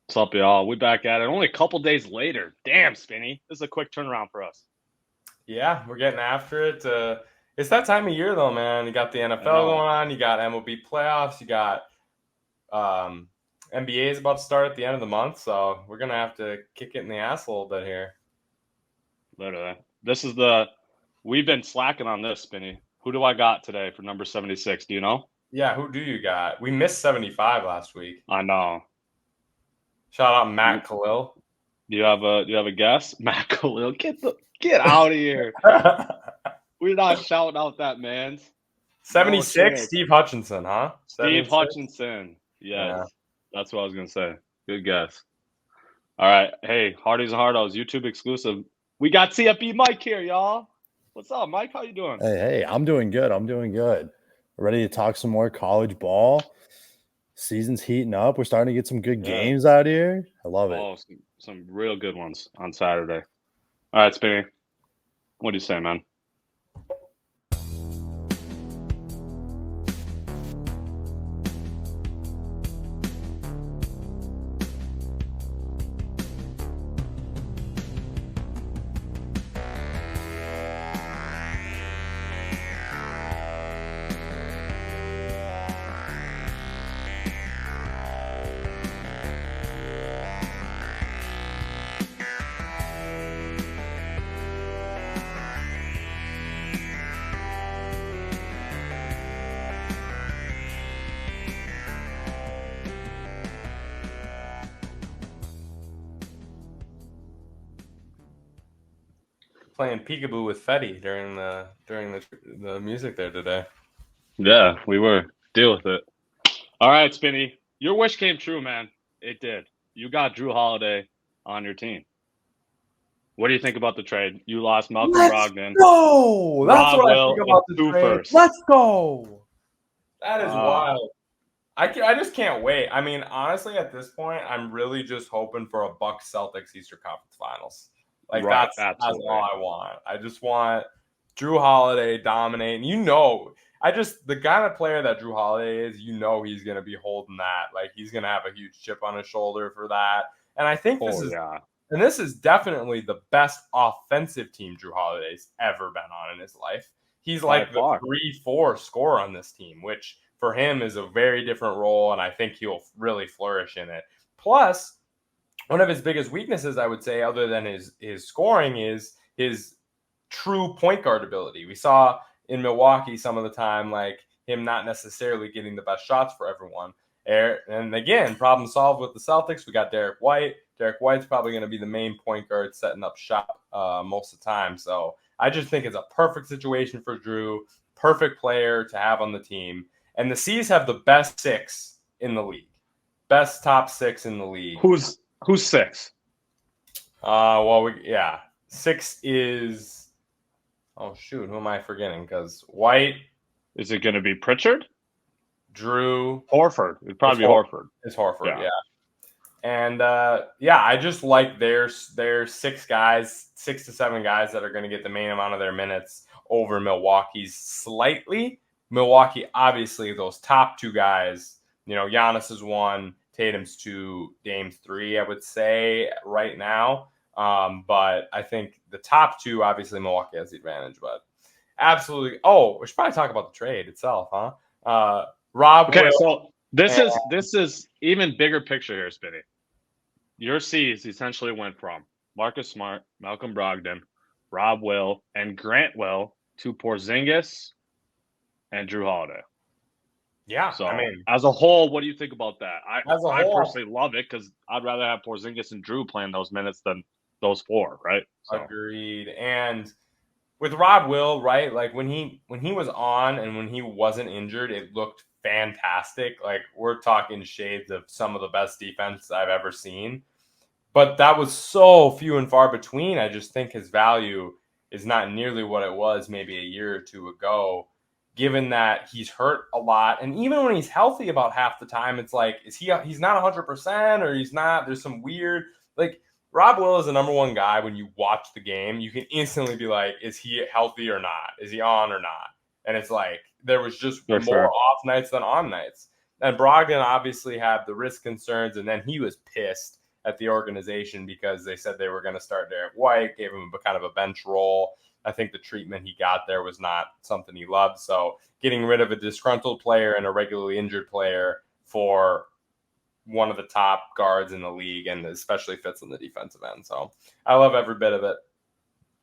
What's up, y'all? We back at it. Only a couple days later. Damn, Spinny. This is a quick turnaround for us. Yeah, we're getting after it. It's that time of year, though, man. You got the I NFL know. going on. You got MLB playoffs. You got um, NBA is about to start at the end of the month, so we're gonna have to kick it in the ass a little bit here. Literally. We've been slacking on this, Spinny. Who do I got today for number 76? Do you know? Yeah, who do you got? We missed 75 last week. I know. Shout out You, Matt Khalil. do you have a guess? Matt Khalil, get out of here. We're not shouting out that man's. No 76, chance. Steve Hutchinson, huh? Steve 76? Hutchinson. Yes. Yeah. That's what I was gonna say. Good guess. All right. Hey, Hardy's and Hardos, YouTube exclusive. We got CFB Mike here, y'all. What's up, Mike? How you doing? Hey, I'm doing good. Ready to talk some more college ball. Season's heating up. We're starting to get some good games out here. I love it. Oh, some real good ones on Saturday. All right, Spinny. What do you say, man? Playing peekaboo with Fetty during the music there today. Yeah, we were. Deal with it. All right, Spinny. Your wish came true, man. It did. You got Jrue Holiday on your team. What do you think about the trade? You lost Malcolm Brogdon. Go! That's Rob what I Will, think about and the two trade. firsts. Let's go! That is Ah. wild. I just can't wait. I mean, honestly, at this point, I'm really just hoping for a Bucks Celtics Eastern Conference Finals. Like Right, that's absolutely. all I want. I just want Jrue Holiday dominating. The kind of player that Jrue Holiday is, he's gonna be holding that. Like he's gonna have a huge chip on his shoulder for that. And I think this is definitely the best offensive team Jrue Holiday's ever been on in his life. He's like the 3-4 scorer on this team, which for him is a very different role, and I think he'll really flourish in it. Plus, one of his biggest weaknesses, I would say, other than his scoring, is his true point guard ability. We saw in Milwaukee some of the time, like him not necessarily getting the best shots for everyone. And again, problem solved with the Celtics. We got Derek White. Derek White's probably going to be the main point guard setting up shop most of the time. So I just think it's a perfect situation for Jrue, perfect player to have on the team. And the C's have the best six in the league. Best top six in the league. Who's six? Six is who am I forgetting? Because White. Is it going to be Pritchard? Jrue. Horford. It'd probably be Horford. It's Horford, yeah. And I just like their 6 to 7 guys that are going to get the main amount of their minutes over Milwaukee's slightly. Milwaukee, obviously, those top 2 guys, Giannis is 1, Tatum's 2, Dame's 3, I would say right now. But I think the top 2, obviously, Milwaukee has the advantage. But absolutely. Oh, we should probably talk about the trade itself, huh? Rob. Okay, so this is even bigger picture here, Spinny. Your C's essentially went from Marcus Smart, Malcolm Brogdon, Rob Will, and Grant Will to Porzingis and Jrue Holiday. Yeah, so as a whole, what do you think about that? I personally love it because I'd rather have Porzingis and Jrue playing those minutes than those 4, right? So. Agreed. And with Rob Will, right? Like when he was on and when he wasn't injured, it looked fantastic. Like we're talking shades of some of the best defense I've ever seen. But that was so few and far between. I just think his value is not nearly what it was maybe a year or 2 ago, given that he's hurt a lot. And even when he's healthy about half the time, it's like, he's not 100% or he's not, there's some weird, like Rob Will is the number 1 guy when you watch the game. You can instantly be like, is he healthy or not? Is he on or not? And it's like, there was just more off nights than on nights. And Brogdon obviously had the risk concerns, and then he was pissed at the organization because they said they were going to start Derek White, gave him kind of a bench role. I think the treatment he got there was not something he loved. So getting rid of a disgruntled player and a regularly injured player for one of the top guards in the league, and especially fits on the defensive end. So I love every bit of it.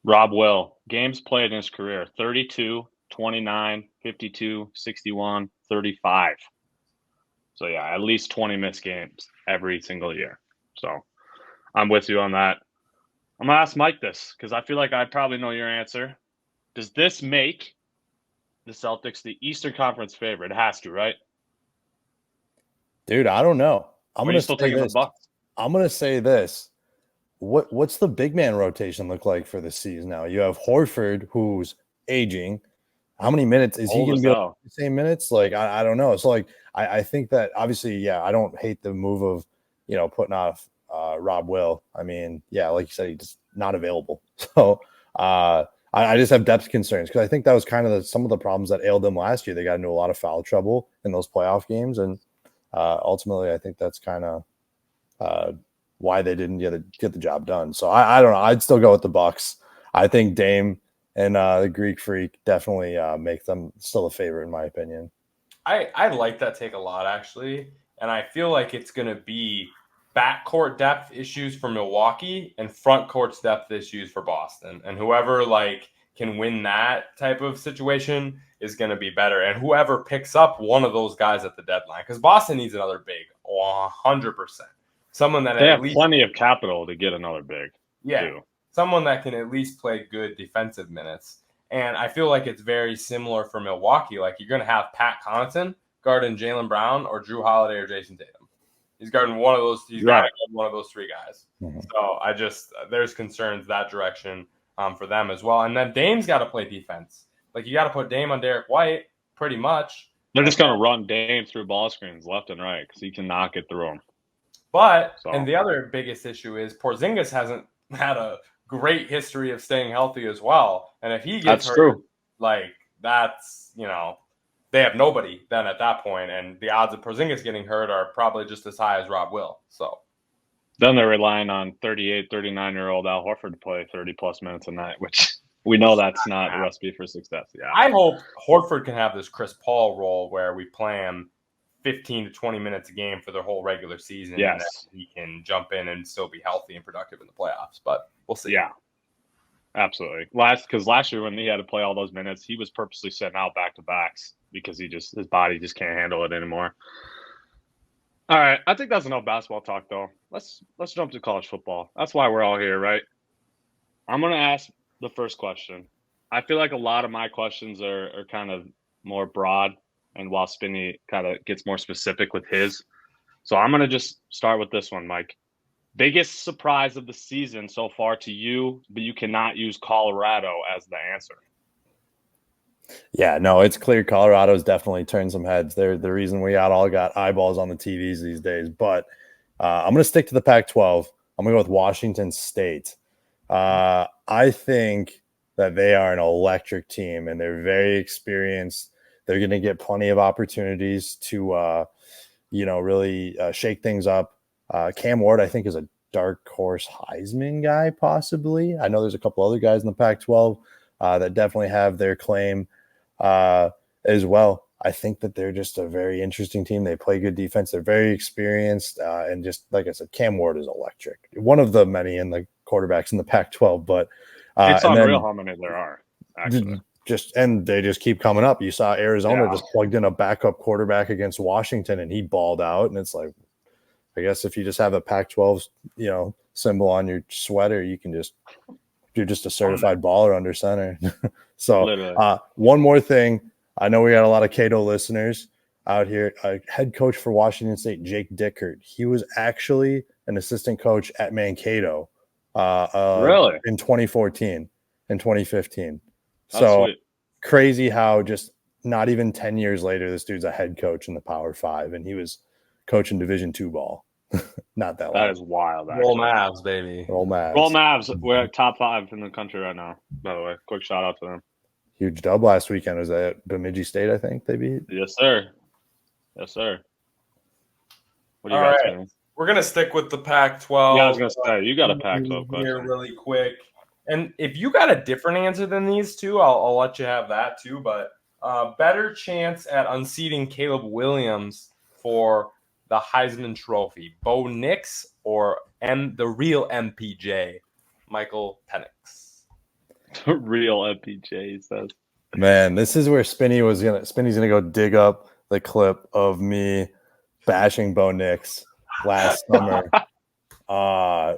Rob Will, games played in his career, 32, 29, 52, 61, 35. So, yeah, at least 20 missed games every single year. So I'm with you on that. I'm going to ask Mike this because I feel like I probably know your answer. Does this make the Celtics the Eastern Conference favorite? It has to, right? Dude, I don't know. I'm going to still say taking this. the Bucks? I'm going to say this. What's the big man rotation look like for this season now? You have Horford, who's aging. How many minutes is he going to be able to the same minutes? Like, I don't know. So, like, I think that obviously, yeah, I don't hate the move of, putting off Rob Will. I mean, yeah, like you said, he's just not available. So, I just have depth concerns because I think that was kind of some of the problems that ailed them last year. They got into a lot of foul trouble in those playoff games. And ultimately, I think that's kind of why they didn't get the job done. So I don't know. I'd still go with the Bucks. I think Dame and the Greek Freak definitely make them still a favorite in my opinion. I like that take a lot, actually. And I feel like it's going to be backcourt depth issues for Milwaukee and front court depth issues for Boston. And whoever can win that type of situation is going to be better. And whoever picks up one of those guys at the deadline, because Boston needs another big, 100%. Someone that they have plenty of capital to get another big. Yeah, too. Someone that can at least play good defensive minutes. And I feel like it's very similar for Milwaukee. Like, you're going to have Pat Connaughton guarding Jaylen Brown or Jrue Holiday or Jason Tatum. He's guarding one of those. He's got to guard one of those three guys. Mm-hmm. So there's concerns that direction for them as well. And then Dame's got to play defense. Like, you got to put Dame on Derek White pretty much. They're just going to run Dame through ball screens left and right because he cannot get through them. And the other biggest issue is Porzingis hasn't had a great history of staying healthy as well. And if he gets hurt, they have nobody then at that point. And the odds of Porzingis getting hurt are probably just as high as Rob Will. So then they're relying on 38, 39-year-old Al Horford to play 30-plus minutes a night, which we know that's not a recipe for success. Yeah, I hope Horford can have this Chris Paul role where we play him 15 to 20 minutes a game for the whole regular season. Yes. And then he can jump in and still be healthy and productive in the playoffs. But we'll see. Yeah, absolutely. Because last year when he had to play all those minutes, he was purposely sitting out back-to-backs because his body just can't handle it anymore. All right, I think that's enough basketball talk, though. Let's jump to college football. That's why we're all here, right? I'm going to ask the first question. I feel like a lot of my questions are kind of more broad, and while Spinny kind of gets more specific with his. So I'm going to just start with this one, Mike. Biggest surprise of the season so far to you, but you cannot use Colorado as the answer. Yeah, no, it's clear Colorado's definitely turned some heads. They're the reason we all got eyeballs on the TVs these days. But I'm going to stick to the Pac-12. I'm going to go with Washington State. I think that they are an electric team, and they're very experienced. They're going to get plenty of opportunities to, really shake things up. Cam Ward, I think, is a dark horse Heisman guy, possibly. I know there's a couple other guys in the Pac-12 that definitely have their claim as well. I think that they're just a very interesting team. They play good defense. They're very experienced. And just like I said, Cam Ward is electric. One of the many in the quarterbacks in the Pac-12. But it's unreal how many there are, actually. And they just keep coming up. You saw Arizona just plugged in a backup quarterback against Washington, and he balled out. And it's like, I guess if you just have a Pac-12, symbol on your sweater, you're just a certified baller under center. So one more thing. I know we got a lot of Cato listeners out here. Head coach for Washington State, Jake Dickert. He was actually an assistant coach at Mankato really? In 2014 and 2015. That's so sweet. Crazy how just not even 10 years later, this dude's a head coach in the Power 5, and he was coaching Division II ball. Not that long. That is wild. Actually. Roll Mavs, baby. Roll Mavs. Roll Mavs. We're at top 5 in the country right now, by the way. Quick shout out to them. Huge dub last weekend. Was that Bemidji State, I think they beat? Yes, sir. Yes, sir. What do you All got, right. Spinny? We're going to stick with the Pac-12. Yeah, I was going to say, you got a Pac-12 Here question. really quick. And if you got a different answer than these two, I'll let you have that too. But better chance at unseating Caleb Williams for the Heisman Trophy, Bo Nix or the real MPJ, Michael Penix? Real MPJ, he says. Man, this is where Spinny's gonna go dig up the clip of me bashing Bo Nix last summer.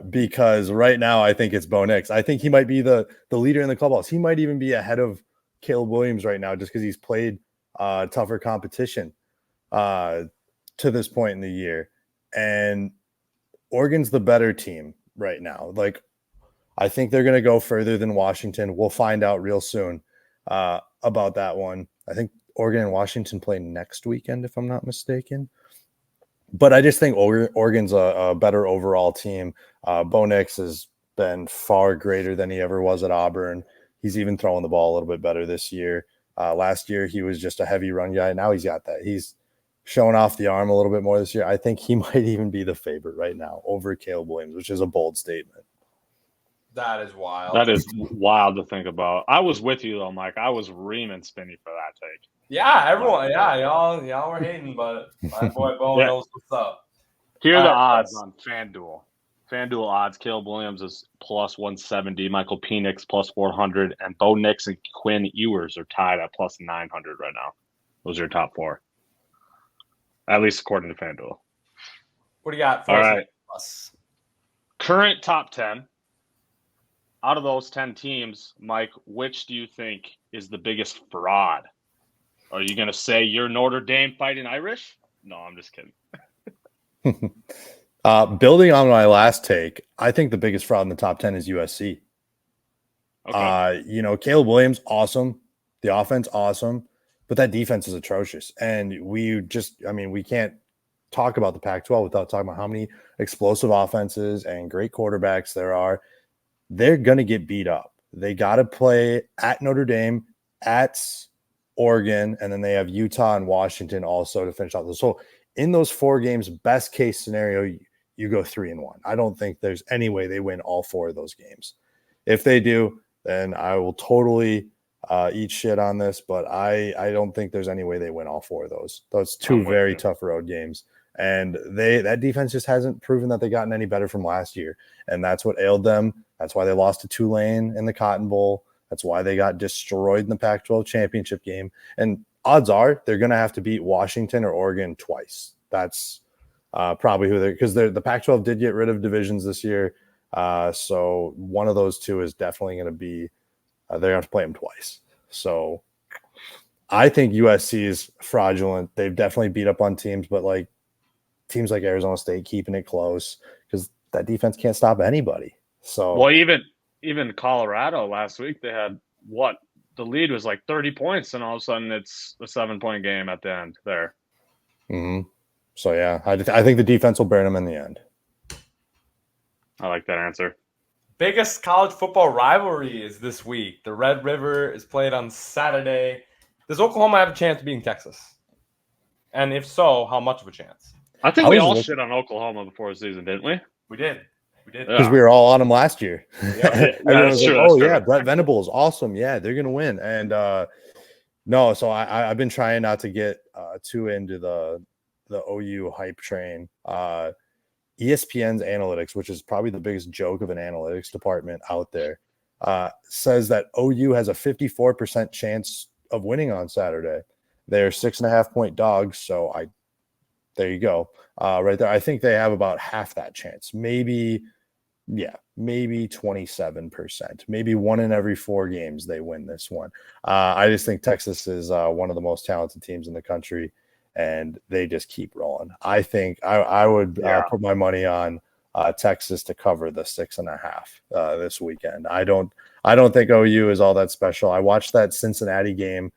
Because right now I think it's Bo Nix. I think he might be the leader in the clubhouse. He might even be ahead of Caleb Williams right now just because he's played tougher competition to this point in the year. And Oregon's the better team right now. Like, I think they're going to go further than Washington. We'll find out real soon about that one. I think Oregon and Washington play next weekend, if I'm not mistaken. But I just think Oregon's a better overall team. Bo Nix has been far greater than he ever was at Auburn. He's even throwing the ball a little bit better this year. Last year, he was just a heavy run guy. Now he's got that. He's showing off the arm a little bit more this year. I think he might even be the favorite right now over Caleb Williams, which is a bold statement. That is wild. That is wild to think about. I was with you, though, Mike. I was reaming Spinny for that take. Yeah, everyone. Yeah, y'all were hating, but my boy Bo knows what's up. Here are the odds on FanDuel. FanDuel odds: Caleb Williams is plus 170, Michael Penix plus 400, and Bo Nix and Quinn Ewers are tied at plus 900 right now. Those are your top four, at least according to FanDuel. What do you got for All right. us? Current top 10. Out of those 10 teams, Mike, which do you think is the biggest fraud? Are you going to say you're Notre Dame fighting Irish? No, I'm just kidding. Building on my last take, I think the biggest fraud in the top 10 is USC. Okay. Caleb Williams, awesome. The offense, awesome. But that defense is atrocious. And we can't talk about the Pac-12 without talking about how many explosive offenses and great quarterbacks there are. They're going to get beat up. They got to play at Notre Dame, at Oregon, and then they have Utah and Washington also to finish out. So in those 4 games, best case scenario, you go 3-1. I don't think there's any way they win all 4 of those games. If they do, then I will totally eat shit on this, but I don't think there's any way they win all 4 of those. Those 2 very tough road games. And that defense just hasn't proven that they've gotten any better from last year. And that's what ailed them. That's why they lost to Tulane in the Cotton Bowl. That's why they got destroyed in the Pac-12 championship game. And odds are they're going to have to beat Washington or Oregon twice. That's probably who because the Pac-12 did get rid of divisions this year. So one of those 2 is definitely going to be they're going to have to play them twice. So I think USC is fraudulent. They've definitely beat up on teams, but like teams like Arizona State keeping it close because that defense can't stop anybody. So well, even Colorado last week, they had the lead was like 30 points, and all of a sudden it's a 7-point game at the end there. Mm-hmm. So yeah, I think the defense will burn them in the end. I like that answer. Biggest college football rivalry is this week. The Red River is played on Saturday. Does Oklahoma have a chance of beating Texas? And if so, how much of a chance? I think we all shit on Oklahoma before the season, didn't we? We did. Because we were all on them last year. That's true. Yeah, Brett Venable is awesome. Yeah, they're going to win. And no, so I've been trying not to get too into the OU hype train. ESPN's analytics, which is probably the biggest joke of an analytics department out there, says that OU has a 54% chance of winning on Saturday. They're 6.5-point dogs. So there you go. Right there. I think they have about half that chance. Maybe 27%. Maybe 1 in every 4 games they win this one. I just think Texas is one of the most talented teams in the country, and they just keep rolling. I think I would put my money on Texas to cover the 6.5 this weekend. I don't think OU is all that special. I watched that Cincinnati game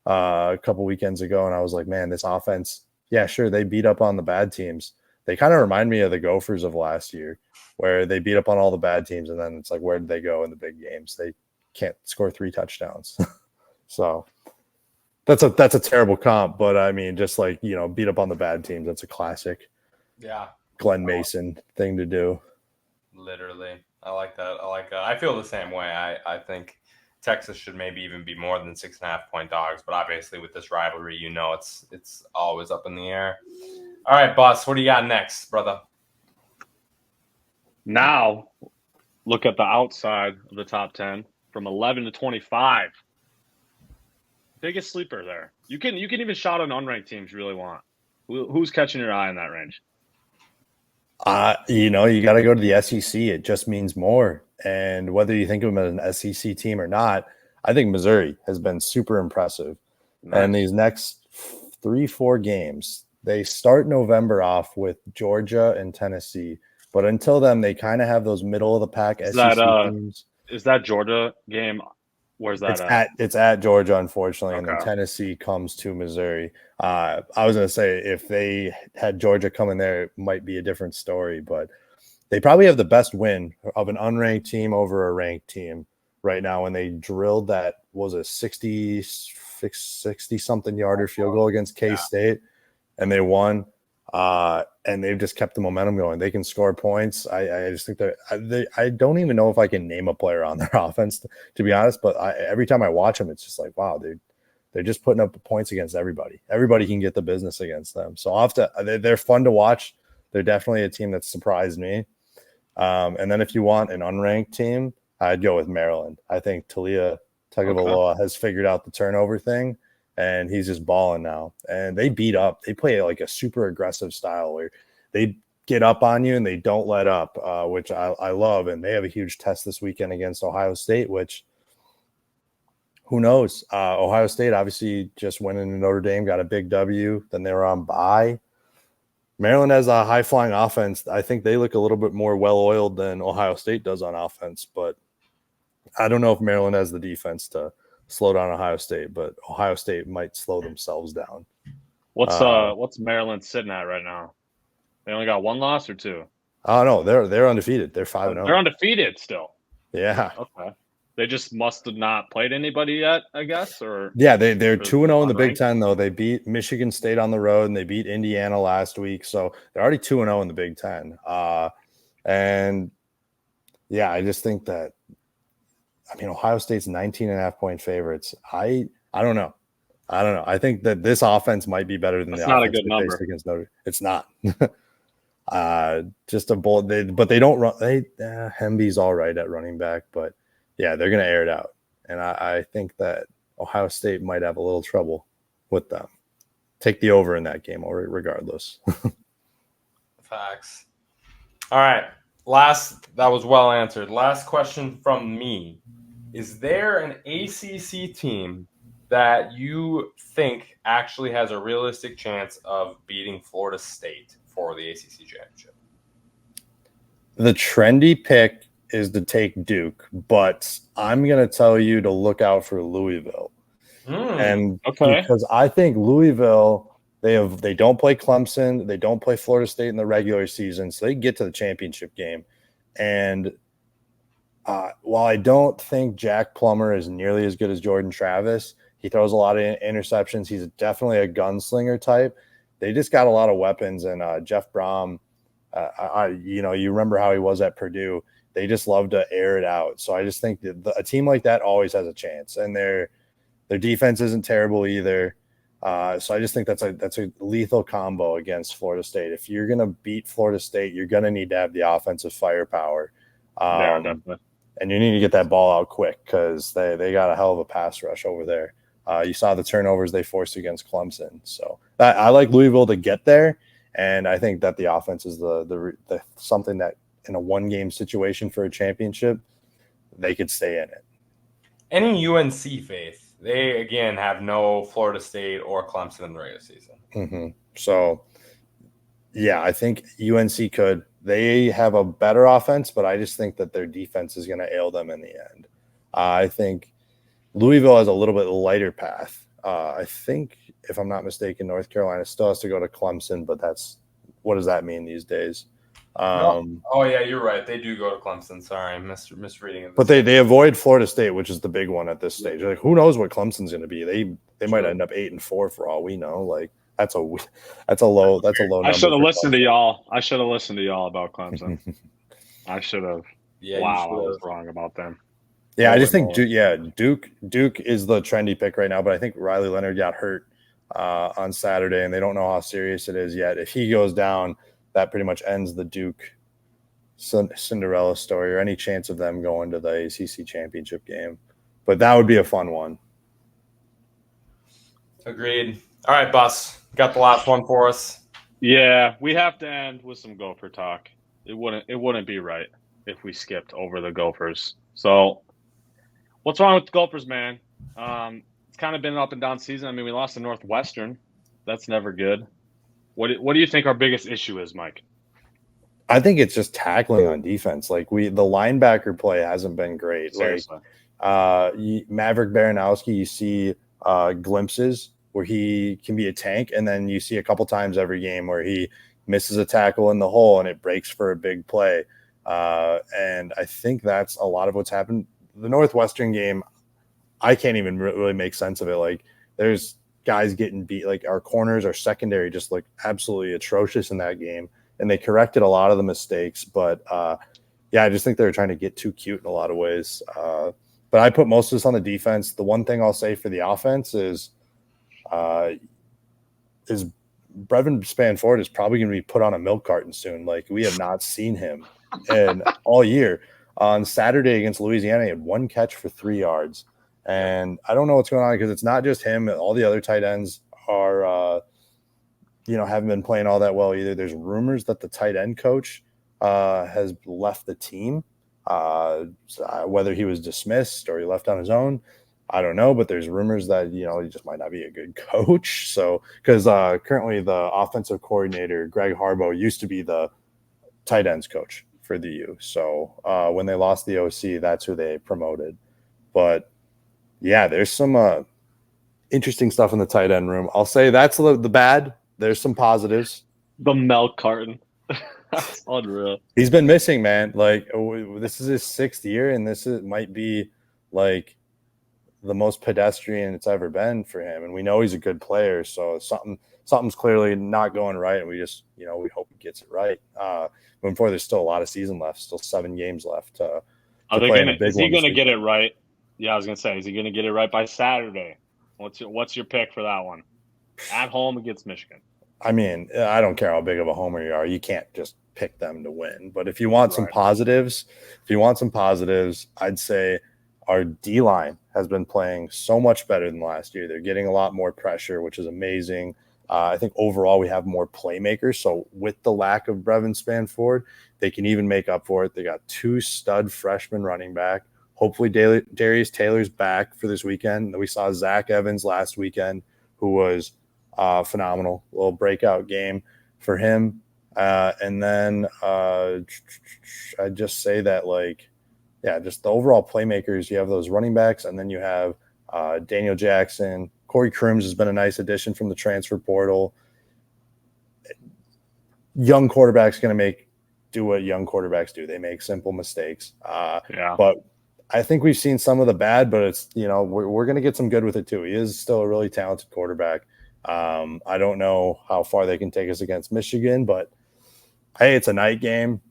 a couple weekends ago, and I was like, man, this offense. Yeah, sure. They beat up on the bad teams. They kind of remind me of the Gophers of last year, where they beat up on all the bad teams, and then it's like, where did they go in the big games? They can't score 3 touchdowns. So that's a terrible comp, but I mean, just like, beat up on the bad teams. That's a classic. Yeah. Glenn Mason thing to do. Literally. I like that. I feel the same way. I think Texas should maybe even be more than 6.5-point dogs, but obviously with this rivalry, it's always up in the air. All right, Bus, what do you got next, brother? Now, look at the outside of the top 10 from 11 to 25. Biggest sleeper there. You can even shout on unranked teams you really want. Who's catching your eye in that range? You got to go to the SEC. It just means more. And whether you think of them as an SEC team or not, I think Missouri has been super impressive. Nice. And these next 3-4 games, they start November off with Georgia and Tennessee. But until then, they kind of have those middle of the pack SEC teams. Is that Georgia game? Where's that at? It's at Georgia, unfortunately, and then Tennessee comes to Missouri. I was going to say if they had Georgia coming there, it might be a different story, but they probably have the best win of an unranked team over a ranked team right now. When they drilled that, was a 60-something yarder field goal against K-State, and they won. And they've just kept the momentum going. They can score points. I just think that I don't even know if I can name a player on their offense, to be honest. But every time I watch them, it's just like, wow, dude, they're just putting up points against everybody. Everybody can get the business against them. So they're fun to watch. They're definitely a team that surprised me. And then if you want an unranked team, I'd go with Maryland. I think Talia Tagovailoa has figured out the turnover thing. And he's just balling now. And they play like a super aggressive style where they get up on you and they don't let up, which I love. And they have a huge test this weekend against Ohio State, which who knows? Ohio State obviously just went into Notre Dame, got a big W. Then they were on bye. Maryland has a high-flying offense. I think they look a little bit more well-oiled than Ohio State does on offense. But I don't know if Maryland has the defense to slow down Ohio State, but Ohio State might slow themselves down. What's Maryland sitting at right now? They only got one loss or two? Oh no, they're undefeated. They're 5-0. They're undefeated still. Yeah. Okay. They just must have not played anybody yet, I guess. Or yeah, they're 2-0 in the Big Ten though. They beat Michigan State on the road and they beat Indiana last week, so they're already 2-0 in the Big Ten. And yeah, I just think that. I mean, Ohio State's 19.5-point favorites. I don't know. I think that this offense might be better than That's the not offense a good number against Notre Dame. It's not. Just a bold. But they don't run. Hemby's all right at running back, but yeah, they're going to air it out. And I think that Ohio State might have a little trouble with them. Take the over in that game, regardless. Facts. All right. That was well answered. Last question from me. Is there an ACC team that you think actually has a realistic chance of beating Florida State for the ACC championship? The trendy pick is to take Duke, but I'm going to tell you to look out for Louisville. Because I think Louisville, they don't play Clemson, they don't play Florida State in the regular season, so they get to the championship game. And while I don't think Jack Plummer is nearly as good as Jordan Travis, he throws a lot of interceptions. He's definitely a gunslinger type. They just got a lot of weapons, and Jeff Brom, you remember how he was at Purdue. They just love to air it out. So I just think that a team like that always has a chance, and their defense isn't terrible either. So I just think that's a lethal combo against Florida State. If you're going to beat Florida State, you're going to need to have the offensive firepower. Yeah, definitely. And you need to get that ball out quick because they got a hell of a pass rush over there. You saw the turnovers they forced against Clemson. So I like Louisville to get there, and I think that the offense is the something that in a one-game situation for a championship, they could stay in it. Any UNC faith? They, again, have no Florida State or Clemson in the regular season. Mm-hmm. So, yeah, I think UNC could. They have a better offense, but I just think that their defense is going to ail them in the end. I think Louisville has a little bit lighter path. I think, if I'm not mistaken, North Carolina still has to go to Clemson, but what does that mean these days? Oh, yeah, you're right. They do go to Clemson. Sorry, I'm misreading it. But they avoid Florida State, which is the big one at this stage. Like, who knows what Clemson's going to be? They might end up 8-4 for all we know. Like, That's a low number. I should have for listened to Clemson. y'all. I should have listened to y'all about Clemson. I should have. Yeah, you Wow, I should've. was wrong about them. Yeah, I just think Holy Duke is the trendy pick right now, but I think Riley Leonard got hurt on Saturday, and they don't know how serious it is yet. If he goes down, that pretty much ends the Duke Cinderella story or any chance of them going to the ACC championship game. But that would be a fun one. Agreed. All right, Bus, got the last one for us. Yeah, we have to end with some Gopher talk. It wouldn't be right if we skipped over the Gophers. So, what's wrong with the Gophers, man? It's kind of been an up and down season. I mean, we lost to Northwestern. That's never good. What do you think our biggest issue is, Mike? I think it's just tackling on defense. Like the linebacker play hasn't been great. Seriously. Like Maverick Baranowski, you see glimpses where he can be a tank, and then you see a couple times every game where he misses a tackle in the hole and it breaks for a big play. And I think that's a lot of what's happened. The Northwestern game, I can't even really make sense of it. Like there's guys getting beat. Like our corners, our secondary just looked absolutely atrocious in that game. And they corrected a lot of the mistakes. But, yeah, I just think they were trying to get too cute in a lot of ways. But I put most of this on the defense. The one thing I'll say for the offense is Brevin Spanford is probably going to be put on a milk carton soon. Like we have not seen him and all year. On Saturday against Louisiana, he had 1 catch for 3 yards. And I don't know what's going on because it's not just him. All the other tight ends are haven't been playing all that well either. There's rumors that the tight end coach has left the team, whether he was dismissed or he left on his own. I don't know, but there's rumors that, he just might not be a good coach. So, because currently the offensive coordinator, Greg Harbaugh, used to be the tight ends coach for the U. So when they lost the OC, that's who they promoted. But yeah, there's some interesting stuff in the tight end room. I'll say that's the bad. There's some positives. The milk carton. That's unreal. He's been missing, man. Like this is his 6th year, and might be like the most pedestrian it's ever been for him. And we know he's a good player, so something's clearly not going right, and we just we hope he gets it right. Moving forward, there's still a lot of season left, still 7 games left. Is he gonna get it right? Yeah, I was gonna say, is he gonna get it right by Saturday? What's your pick for that one? At home against Michigan. I mean, I don't care how big of a homer you are. You can't just pick them to win. But if you want some positives, I'd say our D-line has been playing so much better than last year. They're getting a lot more pressure, which is amazing. I think overall we have more playmakers. So with the lack of Brevin Spanford, they can even make up for it. They got 2 stud freshman running back. Hopefully Darius Taylor's back for this weekend. We saw Zach Evans last weekend, who was phenomenal. A little breakout game for him. And then I'd just say that, just the overall playmakers, you have those running backs, and then you have Daniel Jackson. Corey Crooms has been a nice addition from the transfer portal. Young quarterbacks going to do what young quarterbacks do. They make simple mistakes. But I think we've seen some of the bad, but it's, we're going to get some good with it too. He is still a really talented quarterback. I don't know how far they can take us against Michigan, but hey, it's a night game.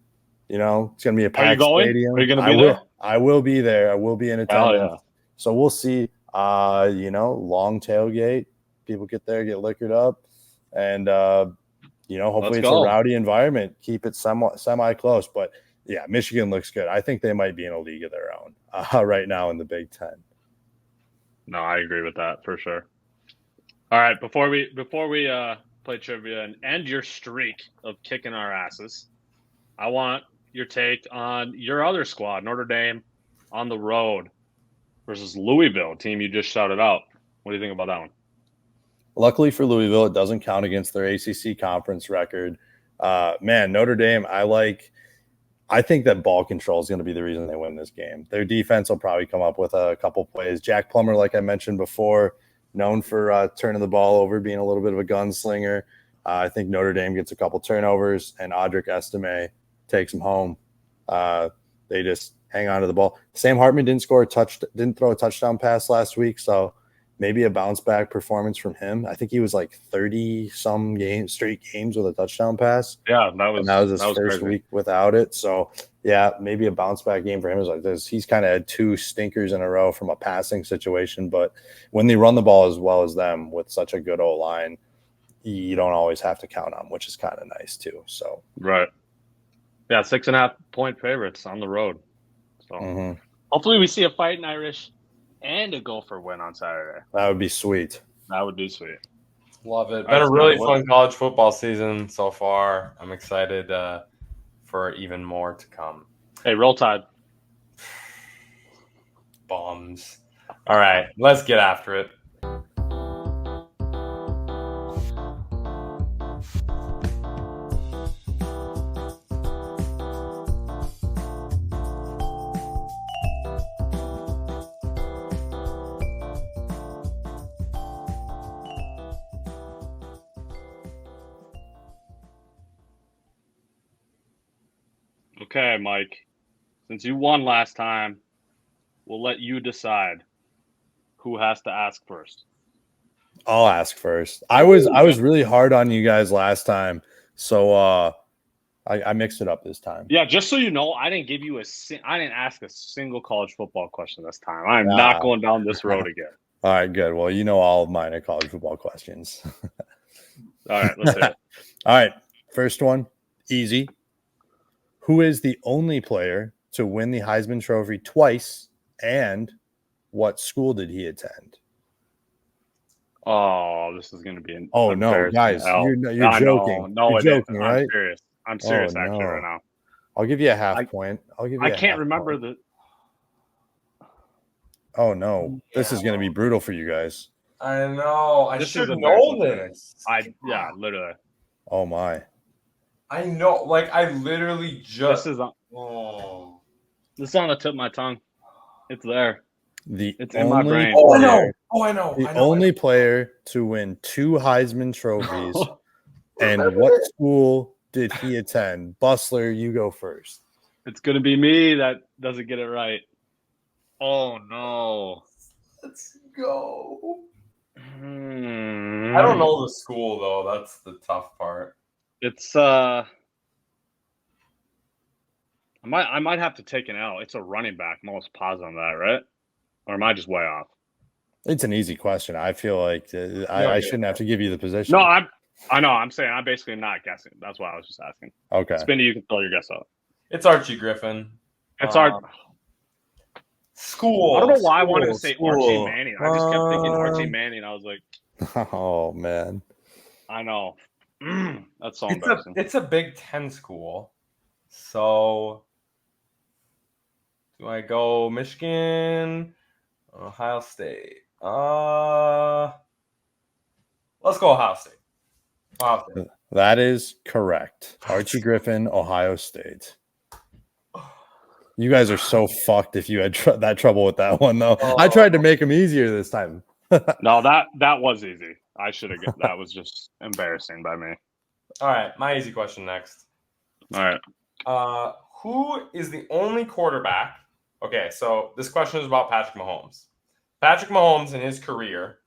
It's going to be a packed stadium. Are you going to be there? I will be there. I will be in attendance. Yeah. So we'll see. Long tailgate. People get there, get liquored up, and hopefully it's a rowdy environment. Keep it semi close, but yeah, Michigan looks good. I think they might be in a league of their own right now in the Big Ten. No, I agree with that for sure. All right, before we play trivia and end your streak of kicking our asses, I want your take on your other squad, Notre Dame, on the road versus Louisville, team you just shouted out. What do you think about that one? Luckily for Louisville, it doesn't count against their ACC conference record. Notre Dame, I think that ball control is going to be the reason they win this game. Their defense will probably come up with a couple plays. Jack Plummer, like I mentioned before, known for turning the ball over, being a little bit of a gunslinger. I think Notre Dame gets a couple turnovers, and Audric Estime takes them home. They just hang on to the ball. Sam Hartman didn't throw a touchdown pass last week, so maybe a bounce back performance from him. I think he was like 30-some straight games with a touchdown pass. Yeah, that was his first crazy. week without it. So, yeah, maybe a bounce back game for him is like this. He's kind of had 2 stinkers in a row from a passing situation, but when they run the ball as well as them with such a good O-line, you don't always have to count on, which is kind of nice too. So, right. Yeah, 6.5-point favorites on the road. So hopefully we see a Fighting Irish and a Gopher win on Saturday. That would be sweet. That would be sweet. Love it. Been a really fun college football season so far. I'm excited for even more to come. Hey, roll Tide. Bums. All right, let's get after it. Okay, Mike. Since you won last time, we'll let you decide who has to ask first. I'll ask first. I was really hard on you guys last time, so I mixed it up this time. Yeah, just so you know, I didn't ask a single college football question this time. I'm not going down this road again. All right, good. Well, you know all of mine are college football questions. All right, let's hit it. All right, first one, easy. Who is the only player to win the Heisman Trophy twice, and what school did he attend? Oh, this is going to be an Oh, no, guys, you're joking. No, you're joking, right? I'm serious no. actually right now. I'll give you a half point. I can't remember the. Oh, no. Yeah. This is going to be brutal for you guys. I know. I should know this. Literally. Oh, my. I know. Like, I literally just. This is on the tip of my tongue. It's there. It's in my brain. Oh, I know. The only player to win 2 Heisman trophies. And what school did he attend? Bustler, you go first. It's going to be me that doesn't get it right. Oh, no. Let's go. I don't know the school, though. That's the tough part. It's I might have to take an L. It's a running back. I'm almost positive on that, right? Or am I just way off? It's an easy question. I feel like I shouldn't have to give you the position. No, I know. I'm saying I'm basically not guessing. That's why I was just asking. Okay. Spinny, you can throw your guess out. It's Archie Griffin. It's our school. I don't know why I wanted to say Archie Manning. I just kept thinking Archie Manning. I was like, oh man. I know. That's so embarrassing. It's a Big Ten school. So do I go Michigan, Ohio State? Let's go Ohio State. That is correct. Archie Griffin, Ohio State. You guys are so fucked if you had that trouble with that one, though. I tried to make them easier this time. No, that was easy. I should have. That was just embarrassing by me. All right, my easy question next. All right. Who is the only quarterback? Okay, so this question is about Patrick Mahomes. Patrick Mahomes in his career,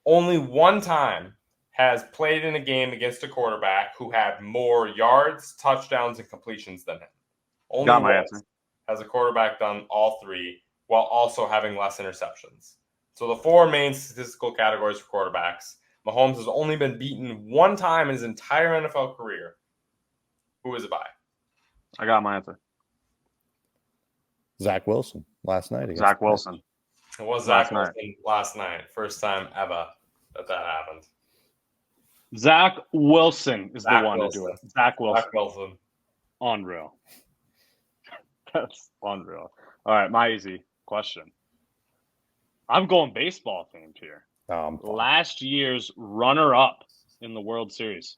only one time has played in a game against a quarterback who had more yards, touchdowns, and completions than him. Only Got my answer. Has a quarterback done all 3 while also having less interceptions. So the 4 main statistical categories for quarterbacks. Mahomes has only been beaten 1 time in his entire NFL career. Who is it by? I got my answer. Zach Wilson last night. Zach Wilson. It was Zach Wilson last night. First time ever that happened. Zach Wilson is the one to do it. Zach Wilson. Unreal. That's unreal. All right, my easy question. I'm going baseball themed here. Last year's runner-up in the World Series.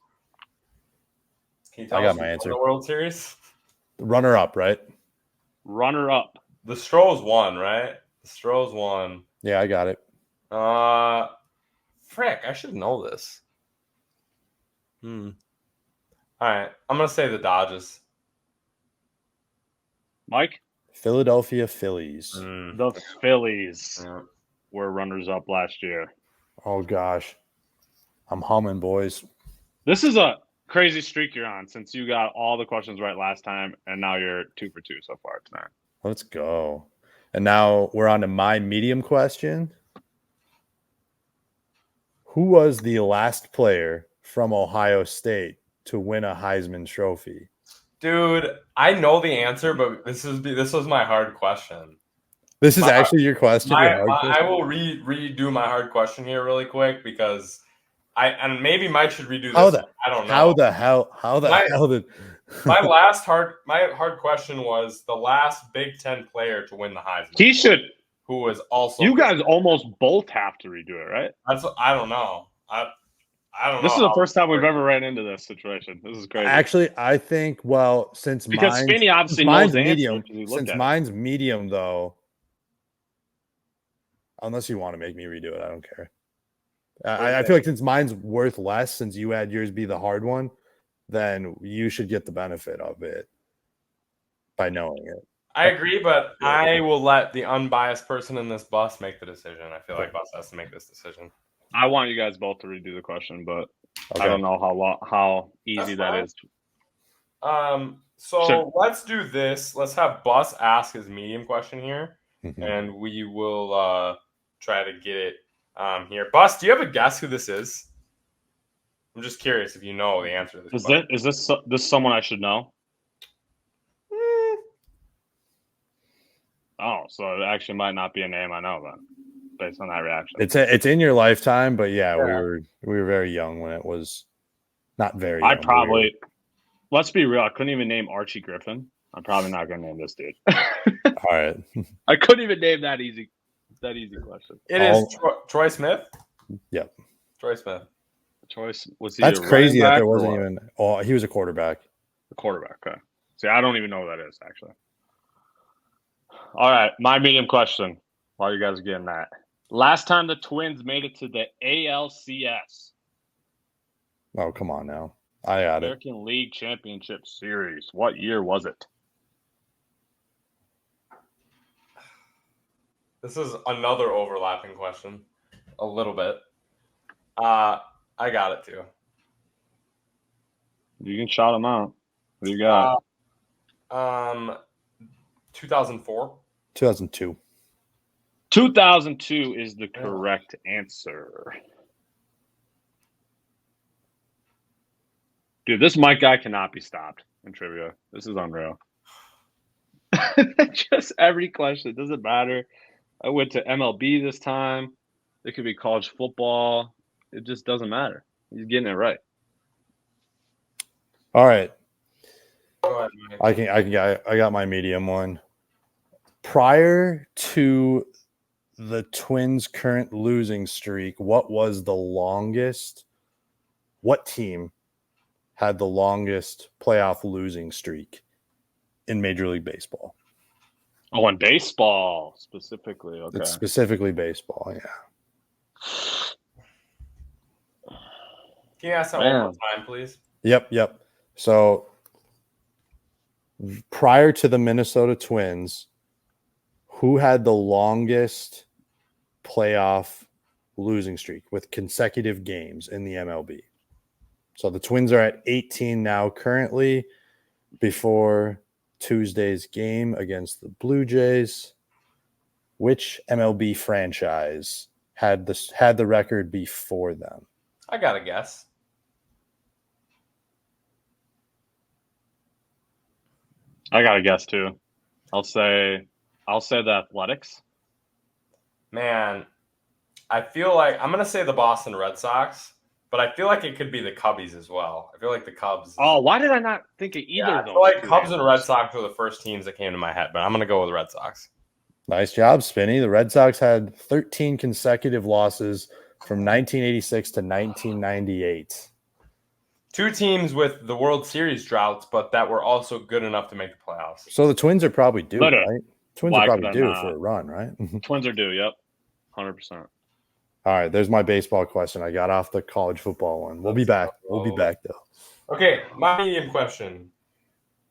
I got my answer. The World Series? Runner-up, right? Runner-up. The Stros won, right? The Stros won. Yeah, I got it. Frick, I should know this. All right, I'm going to say the Dodgers. Mike? Philadelphia Phillies. The Phillies. Yeah. were runners-up last year. Oh, gosh. I'm humming, boys. This is a crazy streak you're on since you got all the questions right last time, and now you're 2 for 2 so far tonight. Let's go. And now we're on to my medium question. Who was the last player from Ohio State to win a Heisman Trophy? Dude, I know the answer, but this was my hard question. This is actually your question. I will redo my hard question here really quick because and maybe Mike should redo this. I don't know. How the hell did my hard question was the last Big Ten player to win the Heisman. He should. Who was also? You guys almost both have to redo it, right? I don't know. I don't know. This is the first time we've ever ran into this situation. This is crazy. Actually, I think since Spinny obviously knows the medium, answer since mine's medium though. Unless you want to make me redo it, I don't care. I feel like since mine's worth less, since you had yours be the hard one, then you should get the benefit of it by knowing it. I agree, but I will let the unbiased person in this bus make the decision. I feel like Bus has to make this decision. I want you guys both to redo the question, but I don't know how easy that is. So let's do this. Let's have Bus ask his medium question here, and we will try to get it here. Bus, do you have a guess who this is? I'm just curious if you know the answer to this. Is this someone I should know? Oh, so it actually might not be a name I know then, based on that reaction. It's in your lifetime, but yeah. we were very young when it was not very young. Let's be real, I couldn't even name Archie Griffin. I'm probably not gonna name this dude. All right. I couldn't even name that easy question. It is Troy Smith? Yep. Troy Smith. Was he? That's crazy that there wasn't even he was a quarterback. A quarterback, okay. See, I don't even know who that is, actually. All right, my medium question while you guys are getting that. Last time the Twins made it to the ALCS. Oh, come on now. I got American League Championship Series. What year was it? This is another overlapping question. A little bit. I got it too. You can shout them out. What do you got? 2004. 2002. 2002 is the correct answer. Dude, this Mike guy cannot be stopped in trivia. This is unreal. Just every question. It doesn't matter. I went to MLB this time. It could be college football. It just doesn't matter. He's getting it right. All right. Go ahead, I got my medium one. Prior to the Twins' current losing streak, what team had the longest playoff losing streak in Major League Baseball? Oh, in baseball specifically. Okay. It's specifically baseball, yeah. Can you ask that one more time, please? Yep. So prior to the Minnesota Twins, who had the longest playoff losing streak with consecutive games in the MLB? So the Twins are at 18 now currently before Tuesday's game against the Blue Jays. Which MLB franchise had the record before them? I got a guess. I got a guess too. I'll say the Athletics. Man, I feel like I'm gonna say the Boston Red Sox, but I feel like it could be the Cubbies as well. I feel like the Cubs. Oh, why did I not think of either of those? I feel like Cubs and Red Sox were the first teams that came to my head, but I'm gonna go with the Red Sox. Nice job, Spinny. The Red Sox had 13 consecutive losses from 1986 to 1998. Two teams with the World Series droughts, but that were also good enough to make the playoffs. So the Twins are probably due, right? Twins are probably due for a run, right? Twins are due, yep. 100%. All right, there's my baseball question. I got off the college football one. We'll be back. We'll be back, though. Okay, my medium question.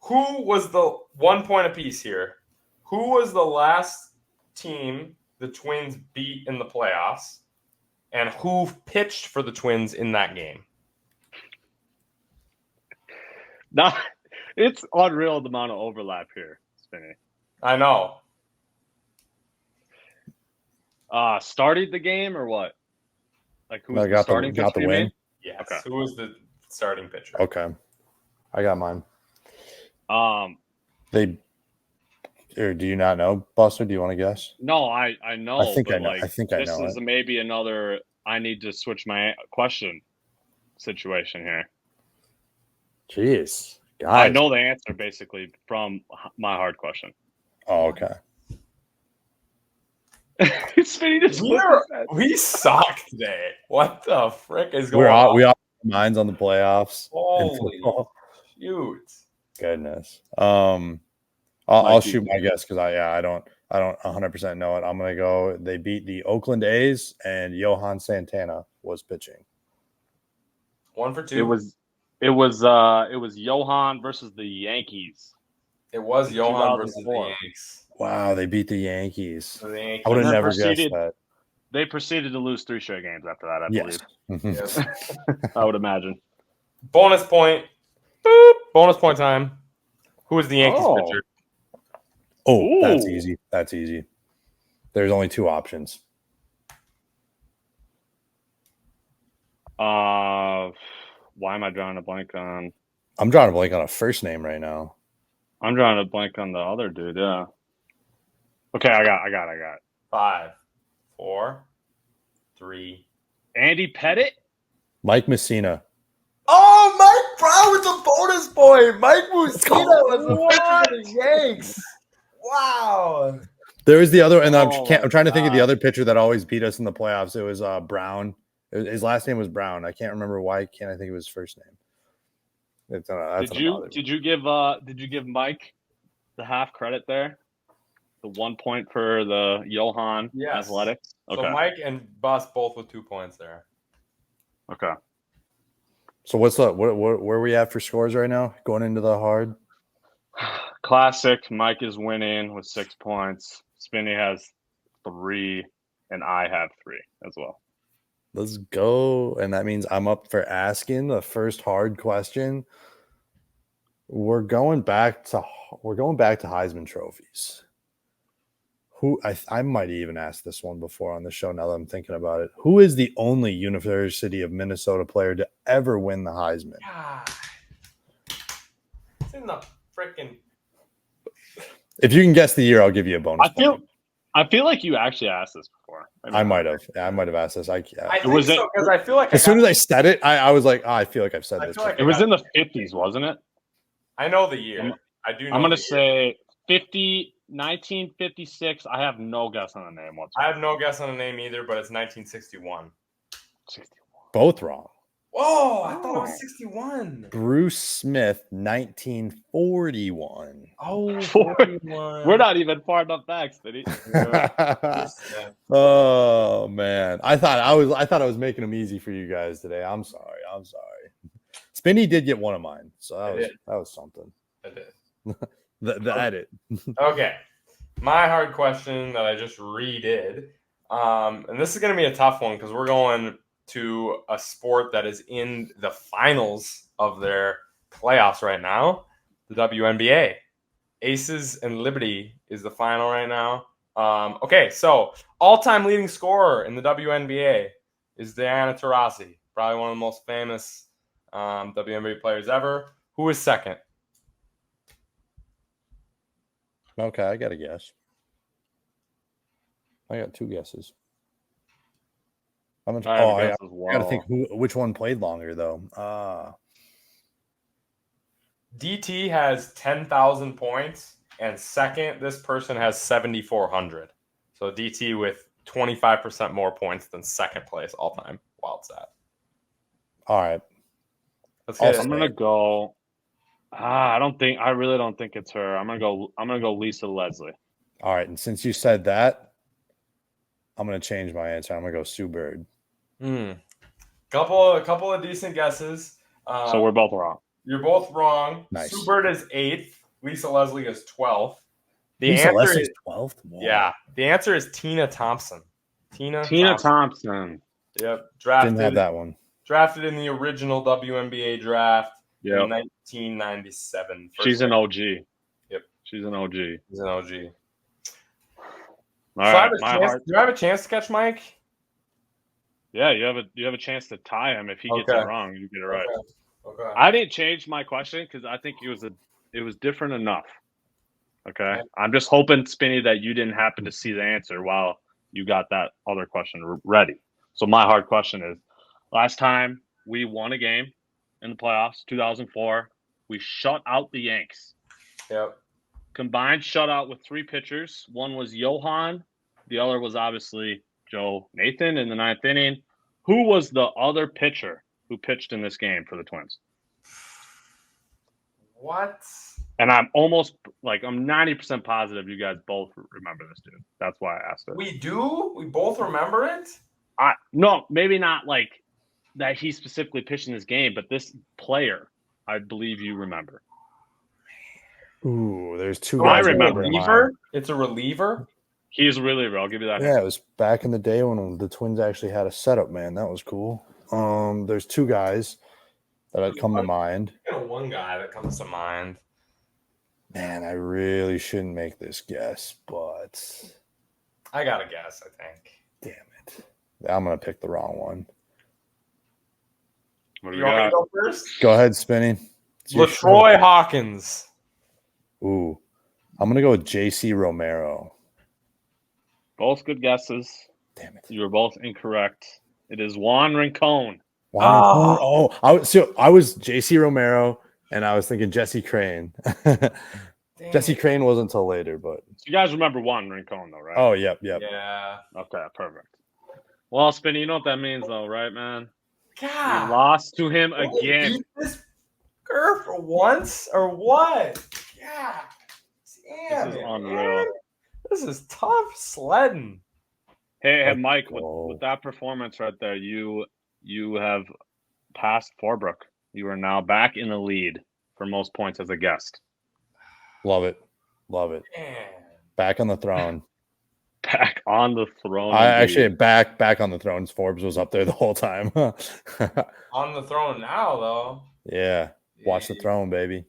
Who was the 1 point apiece here? Who was the last team the Twins beat in the playoffs, and who pitched for the Twins in that game? Nah, it's unreal the amount of overlap here, Spinny. I know. Started the game or what? Like who was I the got starting got the pitcher, you win. mean? Yes. Okay. Who was the starting pitcher? Okay, I got mine. Or do you not know, Buster? Do you want to guess? No, I know. I think but I know. Like, I think I this know is it. maybe another. I need to switch my question situation here. Jeez, guys. I know the answer basically from my hard question. Oh, okay. Spinny just We suck today. What the frick is going on? We all have minds on the playoffs. in Holy football. shoot. Goodness. I'll be shoot my guess because I don't 100% know it. I'm gonna go. They beat the Oakland A's and Johan Santana was pitching. 1 for 2. It was Johan versus the Yankees. It was Johan versus the 2004. Yankees. Wow, they beat the Yankees. So the Yankees. I would have then never guessed proceeded- that. They proceeded to lose 3 straight games after that, I Yes. believe. Yes. I would imagine. Bonus point. Boop. Bonus point time. Who is the Yankees Oh. pitcher? Oh, that's Ooh. easy. That's easy. There's only 2 options. Why am I drawing a blank on? I'm drawing a blank on a first name right now. I'm drawing a blank on the other dude. Yeah. Okay, I got. 5, 4, 3. Andy Pettit. Mike Messina. Oh, Mike Brown with a bonus point. Mike Messina was the pitcher for the Yanks. Wow. There was the other, and I'm Oh trying to think of the God. other pitcher that always beat us in the playoffs. It was Brown. His last name was Brown. I can't remember why. Can't I think of his first name? That's Did you give Mike the half credit there? The 1 point for the Johan Yes. Athletics. Okay. So Mike and Bus both with 2 points there. Okay. So what's up? Where are we at for scores right now? Going into the hard. Classic. Mike is winning with 6 points. Spinny has 3, and I have 3 as well. Let's go. And that means I'm up for asking the first hard question. We're going back to Heisman trophies. Who I might even ask this one before on the show now that I'm thinking about it. Who is the only University of Minnesota player to ever win the Heisman? God. It's in the freaking. If you can guess the year, I'll give you a bonus. I feel like you actually asked this before. I might have. Yeah, I might have asked this. I think so because I feel like as soon as I said it, I was like, I feel like I've said this. It was in the 50s, wasn't it? I know the year. I do know. I'm going to say 1956. I have no guess on the name whatsoever. I have no guess on the name either, but it's 1961. 61. Both wrong. Whoa, I thought it was 61. Bruce Smith, 1941. Oh, 41. We're not even far enough back, Spitty. Oh man, I thought I was making them easy for you guys today. I'm sorry. Spinny did get one of mine, so that was something. I did. The edit. Okay, my hard question that I just redid, and this is going to be a tough one because we're going to a sport that is in the finals of their playoffs right now, the WNBA. Aces and Liberty is the final right now. Okay, so all-time leading scorer in the WNBA is Diana Taurasi, probably one of the most famous WNBA players ever. Who is second? Okay, I got a guess. I got 2 guesses. I got to think which one played longer though. DT has 10,000 points, and second, this person has 7,400. So DT with 25% more points than second place all time. Wild stat. All right. Let's get I'm gonna go. I really don't think it's her. I'm gonna go Lisa Leslie. All right, and since you said that, I'm gonna change my answer. I'm gonna go Sue Bird. Couple of decent guesses. So we're both wrong. You're both wrong. Nice. Sue Bird is 8th. Lisa Leslie is 12th. The He's answer Alessi's is 12th? Wow. yeah. The answer is Tina Thompson. Tina Thompson. Yep. Didn't have that one. Drafted in the original WNBA draft in 1997. She's an OG. Yep. She's an OG. She's an OG. All right, do I have a chance to catch Mike? Yeah, you have a chance to tie him if he gets it wrong. You get it right. Okay. I didn't change my question because I think it was different enough. Okay. I'm just hoping, Spinny, that you didn't happen to see the answer while you got that other question ready. So my hard question is, last time we won a game in the playoffs, 2004, we shut out the Yanks. Yep. Combined shutout with 3 pitchers. One was Johan. The other was obviously Joe Nathan in the 9th inning. Who was the other pitcher who pitched in this game for the Twins? What? And I'm 90% positive you guys both remember this dude. That's why I asked it. We do? We both remember it? No, maybe not like that he specifically pitched in this game, but this player, I believe you remember. Ooh, there's 2 I guys. remember. Reliever? It's a reliever? He's a reliever. I'll give you that. Yeah, it was back in the day when the Twins actually had a setup, man. That was cool. There's 2 guys that had come to mind. One guy that comes to mind. Man, I really shouldn't make this guess, but I got a guess, I think. Damn it. I'm going to pick the wrong one. What do you want me to go first? Go ahead, Spinny. LaTroy Hawkins. Ooh. I'm going to go with J.C. Romero. Both good guesses. Damn it. You were both incorrect. It is Juan Rincon. I was J.C. Romero, and I was thinking Jesse Crane. Jesse Crane wasn't until later, but you guys remember Juan Rincon, though, right? Oh, yep. Yeah. Okay, perfect. Well, Spinny, you know what that means, though, right, man? God. You lost to him again. Beat this girl for once or what? Yeah. Damn, this is unreal. Man. This is tough sledding. Hey, Mike, with that performance right there, you have passed Forbrook. You are now back in the lead for most points as a guest. Love it. Man. Back on the throne. Back on the throne. Back on the throne. Forbes was up there the whole time. On the throne now, though. Yeah. Watch the throne, baby.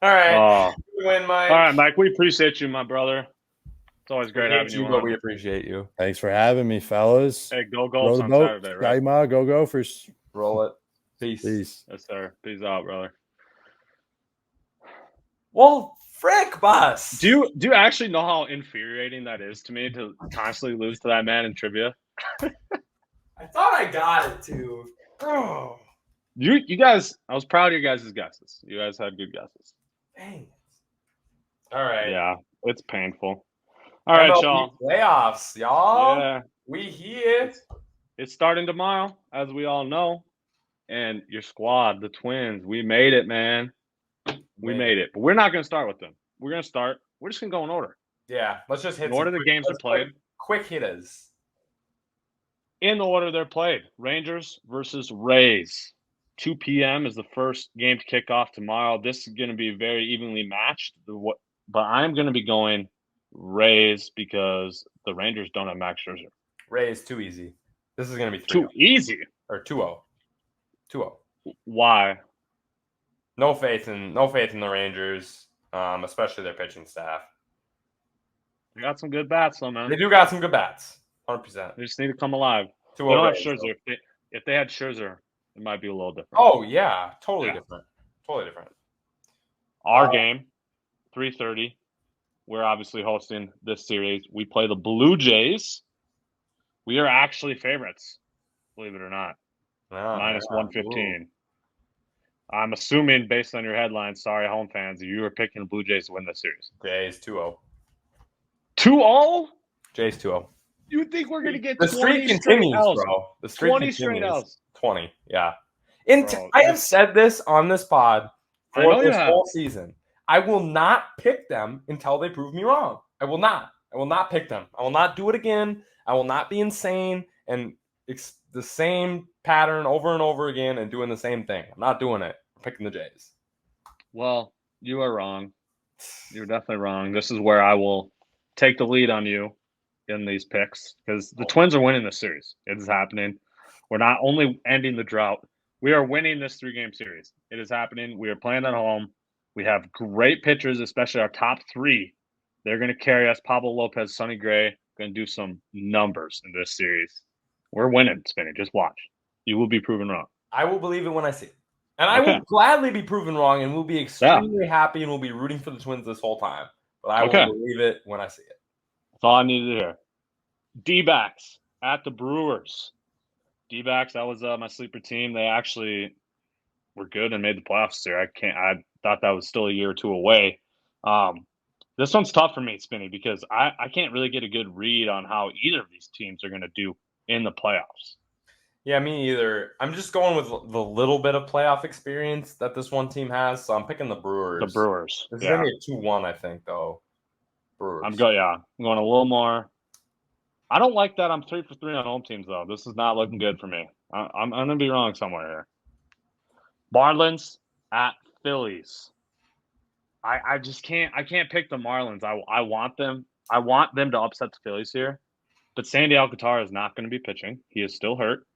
All right. You win, Mike. All right, Mike. We appreciate you, my brother. It's always great having you on. But we appreciate you. Thanks for having me, fellas. Hey, go Gophers on Saturday, right? Go Gophers. Roll it. Peace. Yes, sir. Peace out, brother. Well, frick, boss. Do you actually know how infuriating that is to me to constantly lose to that man in trivia? I thought I got it too. Oh. You guys, I was proud of your guys' guesses. You guys had good guesses. Dang. All right. Yeah, it's painful. All right, y'all. Playoffs, y'all. Yeah. We here. It's starting tomorrow, as we all know. And your squad, the Twins, we made it, man. We made it. But we're not going to start with them. We're just going to go in order. Yeah, let's just hit in order the games are played. Quick hitters. In the order they're played. Rangers versus Rays. 2 p.m. is the first game to kick off tomorrow. This is going to be very evenly matched. But I'm going to be going Rays because the Rangers don't have Max Scherzer. Rays, too easy. This is going to be 3-0. Too easy? Or 2-0. 2-0. Why? No faith in the Rangers, especially their pitching staff. They got some good bats, though, man. They do got some good bats, 100%. They just need to come alive. They don't have Scherzer. If they had Scherzer, it might be a little different. Oh, yeah. Totally different. Our game, 3:30. We're obviously hosting this series. We play the Blue Jays. We are actually favorites, believe it or not. Minus 115. Ooh. I'm assuming, based on your headlines, sorry, home fans, you were picking the Blue Jays to win this series. Jays 2-0. 2-0? Jays 2-0. You think we're going to get the streak continues, bro? The streak 20 continues. straight L's. 20, yeah. I have said this on this pod for this whole season. I will not pick them until they prove me wrong. I will not pick them. I will not do it again. I will not be insane and the same pattern over and over again and doing the same thing. I'm not doing it. I'm picking the Jays. Well, you are wrong. You're definitely wrong. This is where I will take the lead on you in these picks because the Twins are winning this series. It is happening. We're not only ending the drought, we are winning this 3-game series. It is happening. We are playing at home. We have great pitchers, especially our top 3. They're going to carry us. Pablo Lopez, Sonny Gray, going to do some numbers in this series. We're winning, Spinny. Just watch. You will be proven wrong. I will believe it when I see it. And I will gladly be proven wrong, and we'll be extremely happy, and we'll be rooting for the Twins this whole time. But I will believe it when I see it. That's all I needed to hear. D-backs at the Brewers. D-backs, that was my sleeper team. They actually were good and made the playoffs this year. I thought that was still a year or 2 away. This one's tough for me, Spinny, because I can't really get a good read on how either of these teams are going to do in the playoffs. Yeah, me either. I'm just going with the little bit of playoff experience that this one team has, so I'm picking the Brewers. The Brewers. This is going to be a 2-1, I think, though. Brewers. I'm going a little more. I don't like that I'm 3 for 3 on home teams, though. This is not looking good for me. I'm going to be wrong somewhere here. Marlins at Phillies. I just can't pick the Marlins. I want them to upset the Phillies here. But Sandy Alcantara is not going to be pitching. He is still hurt.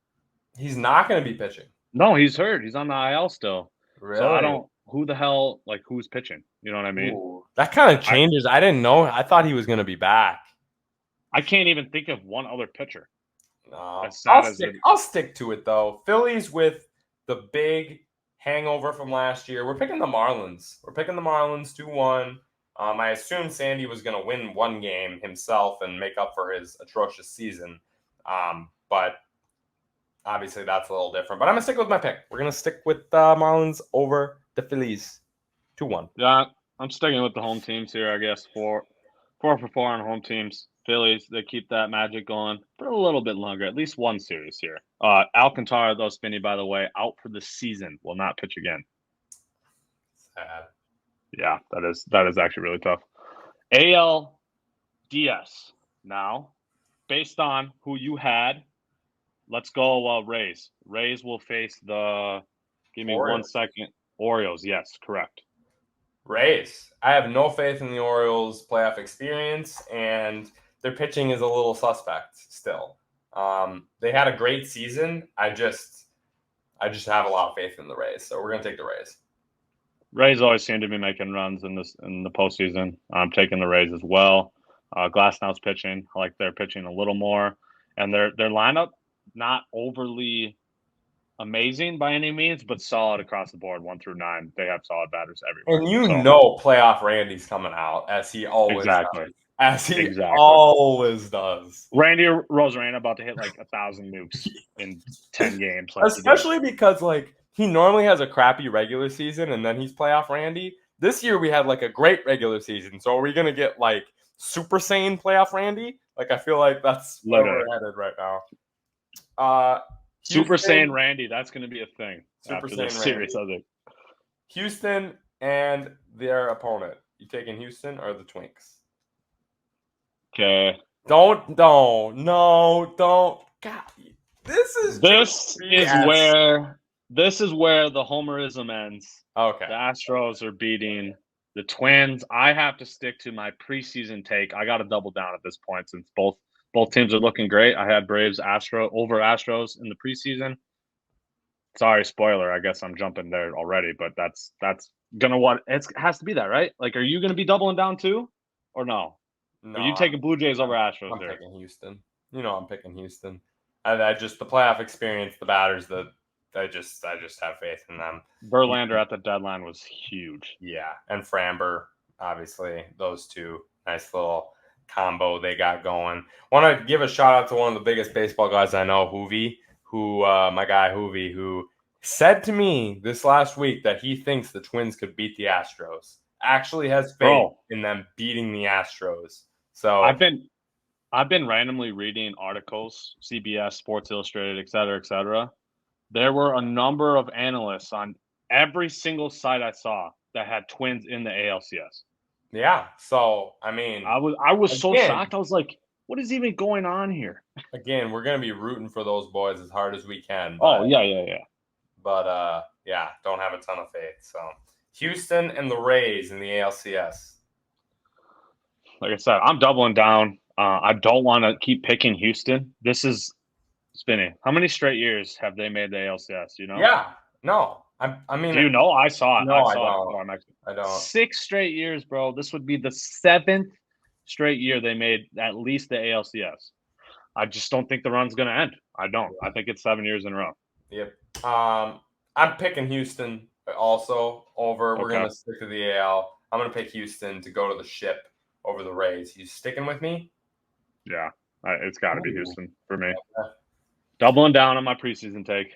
He's not going to be pitching. No, he's hurt. He's on the IL still. Really? So who the hell, who's pitching? You know what I mean? Ooh, that kind of changes. I didn't know. I thought he was going to be back. I can't even think of one other pitcher. No. I'll stick to it, though. Phillies with the big hangover from last year. We're picking the Marlins. 2-1. I assumed Sandy was going to win one game himself and make up for his atrocious season. But obviously that's a little different. But I'm going to stick with my pick. We're going to stick with Marlins over the Phillies. 2-1. Yeah, I'm sticking with the home teams here, I guess. 4 for 4 on home teams. Phillies, they keep that magic going for a little bit longer, at least one series here. Alcantara, though, Spinny, by the way, out for the season, will not pitch again. Sad. Yeah, that is actually really tough. ALDS. Now, based on who you had, let's go Rays. Rays will face the – give me Orioles. 1 second. Orioles, yes, correct. Rays. I have no faith in the Orioles' playoff experience, and their pitching is a little suspect still. They had a great season. I just have a lot of faith in the Rays, so we're going to take the Rays. Rays always seem to be making runs in the postseason. I'm taking the Rays as well. Glasnow's pitching. I like their pitching a little more. And their lineup, not overly amazing by any means, but solid across the board, 1 through 9. They have solid batters everywhere. And playoff Randy's coming out, as he always does. As he always does. Randy Rosarena about to hit 1,000 nukes in 10 games. Especially because he normally has a crappy regular season and then he's playoff Randy. This year we had a great regular season. So are we going to get Super Saiyan playoff Randy? I feel like that's where we're headed right now. Super Saiyan Randy, that's going to be a thing after this series, I think. Houston and their opponent. You taking Houston or the Twinks? Okay. Don't. God, this is where the homerism ends. Okay. The Astros are beating the Twins. I have to stick to my preseason take. I got to double down at this point since both teams are looking great. I had Braves over Astros in the preseason. Sorry, spoiler. I guess I'm jumping there already, but that's gonna it has to be that, right? Are you gonna be doubling down too, or no? No, are you taking Blue Jays over Astros? I'm picking Houston. I'm picking Houston. I just the playoff experience, the batters that I just have faith in them. Verlander at the deadline was huge. Yeah, and Framber, obviously, those two nice little combo they got going. Want to give a shout out to one of the biggest baseball guys I know, my guy Hoovy, who said to me this last week that he thinks the Twins could beat the Astros. Actually has faith in them beating the Astros. So I've been randomly reading articles, CBS, Sports Illustrated, et cetera. There were a number of analysts on every single site I saw that had Twins in the ALCS. Yeah. So, I mean, I was so shocked. I was like, what is even going on here? Again, we're going to be rooting for those boys as hard as we can. But, yeah. But, don't have a ton of faith. So, Houston and the Rays in the ALCS. Like I said, I'm doubling down. I don't want to keep picking Houston. This is Spinny. How many straight years have they made the ALCS? You know? Yeah. No. I mean, Do you know? I saw it. No, I I saw it don't. before I'm actually. I don't. 6 straight years, bro. This would be the 7th straight year they made at least the ALCS. I just don't think the run's going to end. I don't. I think it's 7 years in a row. Yep. I'm picking Houston also over. We're Okay. going to stick to the AL. I'm going to pick Houston to go to the ship over the Rays. You sticking with me? Yeah. It's got to be Ooh. Houston for me. Okay. Doubling down on my preseason take.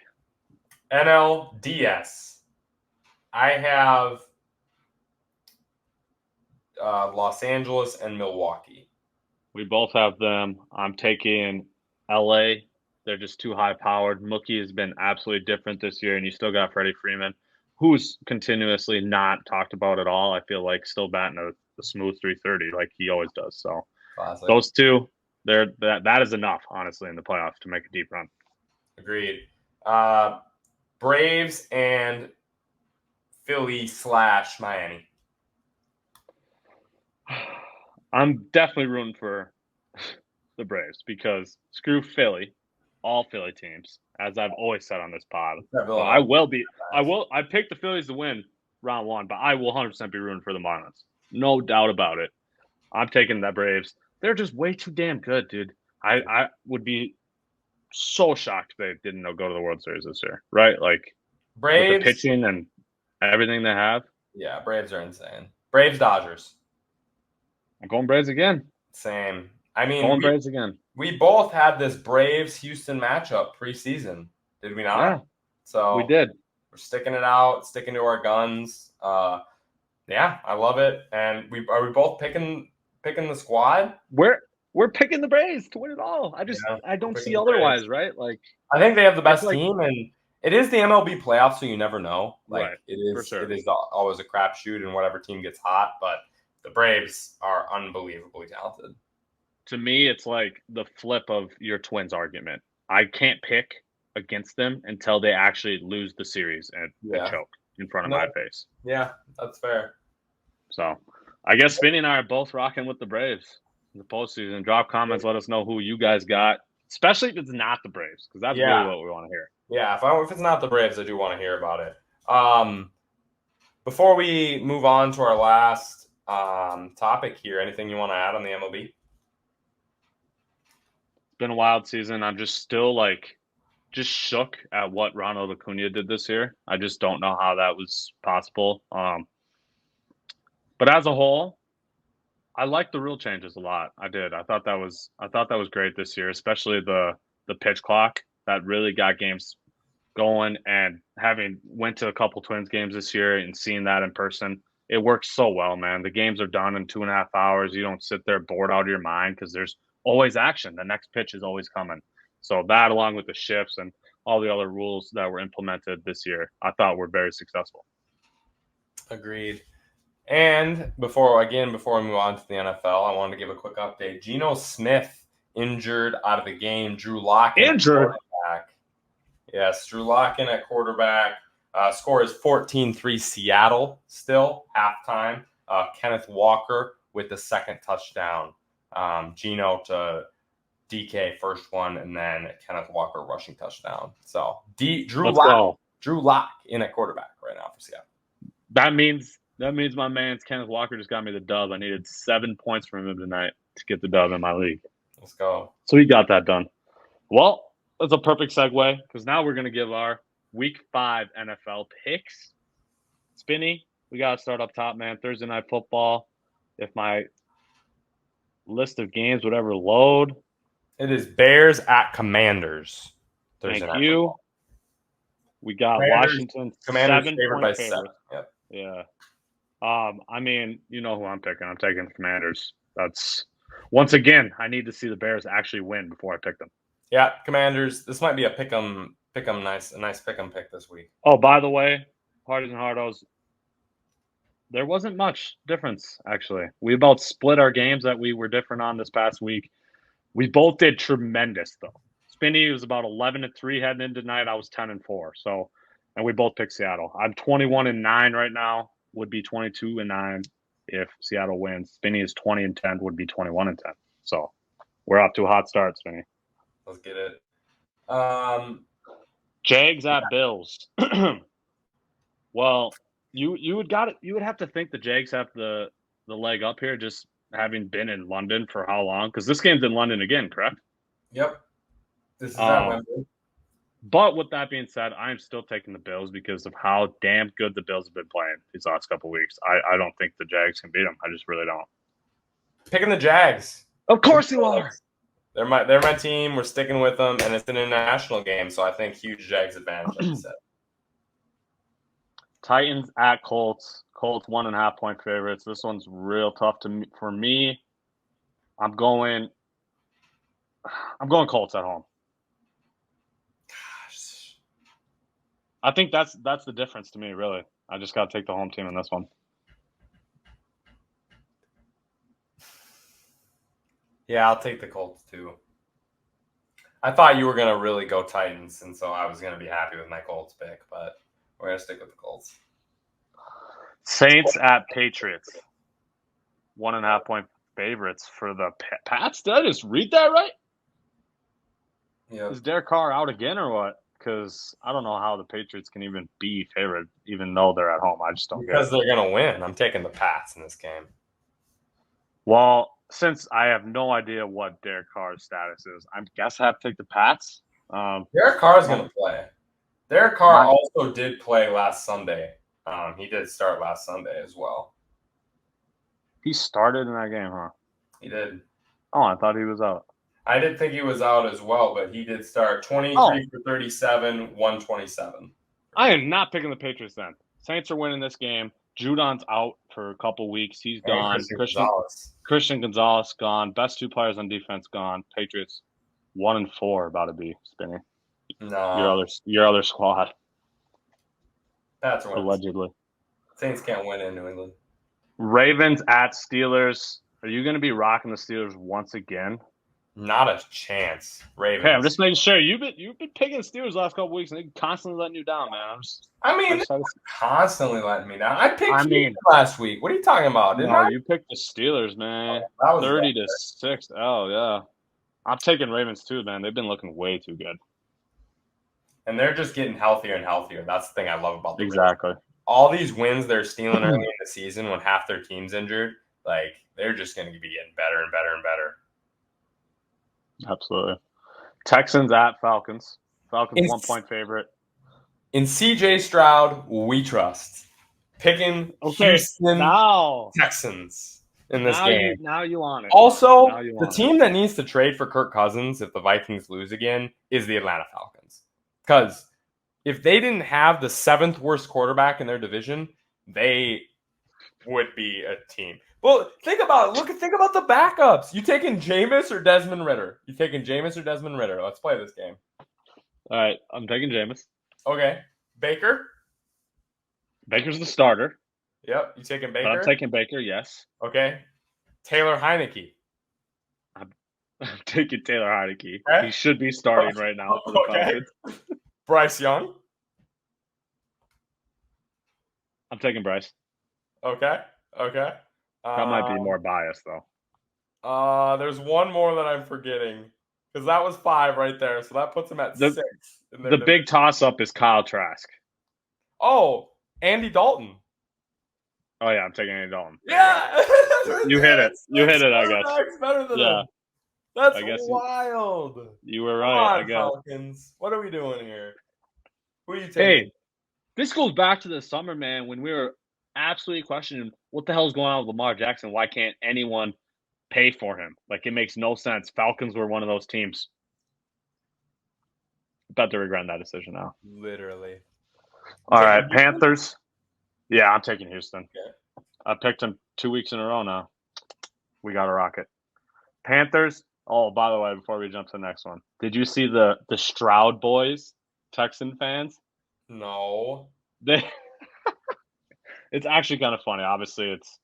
NLDS. I have Los Angeles and Milwaukee. We both have them. I'm taking LA. They're just too high powered. Mookie has been absolutely different this year, and you still got Freddie Freeman, who's continuously not talked about at all. I feel like still batting a smooth 330 like he always does. So Classic. those two, that is enough, honestly, in the playoffs to make a deep run. Agreed. Braves and Philly/Miami. I'm definitely rooting for the Braves because screw Philly, all Philly teams, as I've always said on this pod. But I picked the Phillies to win round 1, but I will 100% be rooting for the Marlins. No doubt about it. I'm taking the Braves. They're just way too damn good, dude. I would be so shocked if they didn't go to the World Series this year, right? Like Braves, with the pitching and everything they have. Yeah, Braves are insane. Braves/Dodgers. I'm going Braves again. Same. I mean, Braves again. We both had this Braves-Houston matchup preseason, did we not? Yeah, so we did. We're sticking it out, sticking to our guns. Yeah, I love it. And are we both picking the squad? We're picking the Braves to win it all. I don't see otherwise, right? Like I think they have the best team, and it is the MLB playoffs, so you never know. Like right, it is, for sure. It is always a crapshoot, and whatever team gets hot. But the Braves are unbelievably talented. To me, it's like the flip of your Twins argument. I can't pick against them until they actually lose the series and choke in front of my face. Yeah, that's fair. So I guess Spinny and I are both rocking with the Braves in the postseason. Drop comments, let us know who you guys got, especially if it's not the Braves, because that's really what we want to hear. Yeah, if it's not the Braves, I do want to hear about it. Before we move on to our last topic here, anything you want to add on the MLB? It's been a wild season. I'm just still just shook at what Ronald Acuna did this year. I just don't know how that was possible. But as a whole, I like the rule changes a lot. I did. I thought that was great this year, especially the pitch clock that really got games going. And having went to a couple Twins games this year and seeing that in person, it works so well, man. The games are done in 2.5 hours. You don't sit there bored out of your mind because there's always action. The next pitch is always coming. So that, along with the shifts and all the other rules that were implemented this year, I thought were very successful. Agreed. And before we move on to the NFL, I wanted to give a quick update. Geno Smith injured out of the game. Drew Locken injured. Yes, Drew Locken at quarterback. Score is 14-3 Seattle still, halftime. Kenneth Walker with the second touchdown. Geno to DK first one, and then Kenneth Walker rushing touchdown. So Drew Lock in at quarterback right now for Seattle. That means my man's Kenneth Walker just got me the dub. I needed 7 points from him tonight to get the dub in my league. Let's go. So he got that done. Well, that's a perfect segue because now we're going to give our Week 5 NFL picks. Spinny, we got to start up top, man. Thursday Night Football. If my list of games would ever load. It is Bears at Commanders. Thank you. Football. We got Washington. Commanders favored by 7. Yep. Yeah. I mean, you know who I'm picking. I'm taking the Commanders. That's once again, I need to see the Bears actually win before I pick them. Yeah, Commanders. This might be a nice pick 'em pick this week. Oh, by the way, Hardies and Hardos, there wasn't much difference actually. We about split our games that we were different on this past week. We both did tremendous though. Spinny was about 11-3 heading into tonight. I was 10-4. So, and we both picked Seattle. I'm 21-9 right now. would be 22-9 if Seattle wins. Spinny is 20-10, would be 21-10. So we're off to a hot start, Spinny. Let's get it. Jags at Bills. Well, you would have to think the Jags have the leg up here, just having been in London for how long? Because this game's in London again, correct? Yep. This is at Wembley. But with that being said, I'm still taking the Bills because of how damn good the Bills have been playing these last couple of weeks. I don't think the Jags can beat them. I just really don't. Picking the Jags. Of course you are. They're my team. We're sticking with them, and it's an international game, so I think huge Jags advantage, like you said. Titans at Colts. Colts 1.5-point favorites. This one's real tough for me. I'm going Colts at home. Gosh. I think that's the difference to me, really. I just got to take the home team in this one. Yeah, I'll take the Colts too. I thought you were going to really go Titans, and so I was going to be happy with my Colts pick, but we're going to stick with the Colts. Saints at Patriots. 1.5-point favorites for the Pats. Did I just read that right? Yeah. Is Derek Carr out again or what? Because I don't know how the Patriots can even be favored, even though they're at home. I just don't get it. Because they're going to win. I'm taking the Pats in this game. Well, since I have no idea what Derek Carr's status is, I guess I have to take the Pats. Derek Carr is going to play. Derek Carr also did play last Sunday. He did start last Sunday as well. He started in that game, huh? He did. Oh, I thought he was out. I did think he was out as well, but he did start 23 for 37, 127. I am not picking the Patriots then. Saints are winning this game. Judon's out for a couple weeks. He's gone. Christian Gonzalez gone. Best two players on defense gone. Patriots 1-4 about to be, Spinny. No. Your other squad. That's right. Allegedly. Saints can't win in New England. Ravens at Steelers. Are you going to be rocking the Steelers once again? Not a chance. Ravens. Hey, I'm just making sure. You've been picking Steelers the last couple weeks, and they're constantly letting you down, man. They're constantly letting me down. I picked Houston last week. What are you talking about? You picked the Steelers, man. 30-6. Oh yeah, I'm taking Ravens too, man. They've been looking way too good, and they're just getting healthier and healthier. That's the thing I love about them. Exactly. All these wins they're stealing early in the season when half their team's injured, like they're just going to be getting better and better and better. Absolutely. Texans at Falcons. Falcons 1-point favorite. In CJ Stroud, we trust. Picking Houston Texans in this game. Now you want it. Also, the team that needs to trade for Kirk Cousins if the Vikings lose again is the Atlanta Falcons. Because if they didn't have the 7th worst quarterback in their division, they would be a team. Well, think about the backups. You taking Jameis or Desmond Ridder? Let's play this game. All right, I'm taking Jameis. Okay. Baker? Baker's the starter. Yep, you taking Baker? But I'm taking Baker, yes. Okay. Taylor Heineke. I'm taking Taylor Heineke. Okay. He should be starting right now for the Falcons. Bryce Young? I'm taking Bryce. Okay. That might be more biased, though. There's one more that I'm forgetting because that was 5 right there, so that puts him at 6. The big toss-up is Kyle Trask. Oh, Andy Dalton. Oh yeah, I'm taking Andy Dalton. Yeah, you hit it. I guess. That's better than him. That's wild. You were right. I guess. Falcons. What are we doing here? Who are you taking? Hey, this goes back to the summer, man, when we were absolutely questioning what the hell is going on with Lamar Jackson. Why can't anyone pay for him? Like, it makes no sense. Falcons were one of those teams. About to regret that decision now. Literally. All right, Panthers. Yeah, I'm taking Houston. Okay. I picked them 2 weeks in a row now. We got to rock it. Panthers. Oh, by the way, before we jump to the next one, did you see the Stroud boys, Texan fans? No. It's actually kind of funny. Obviously, it's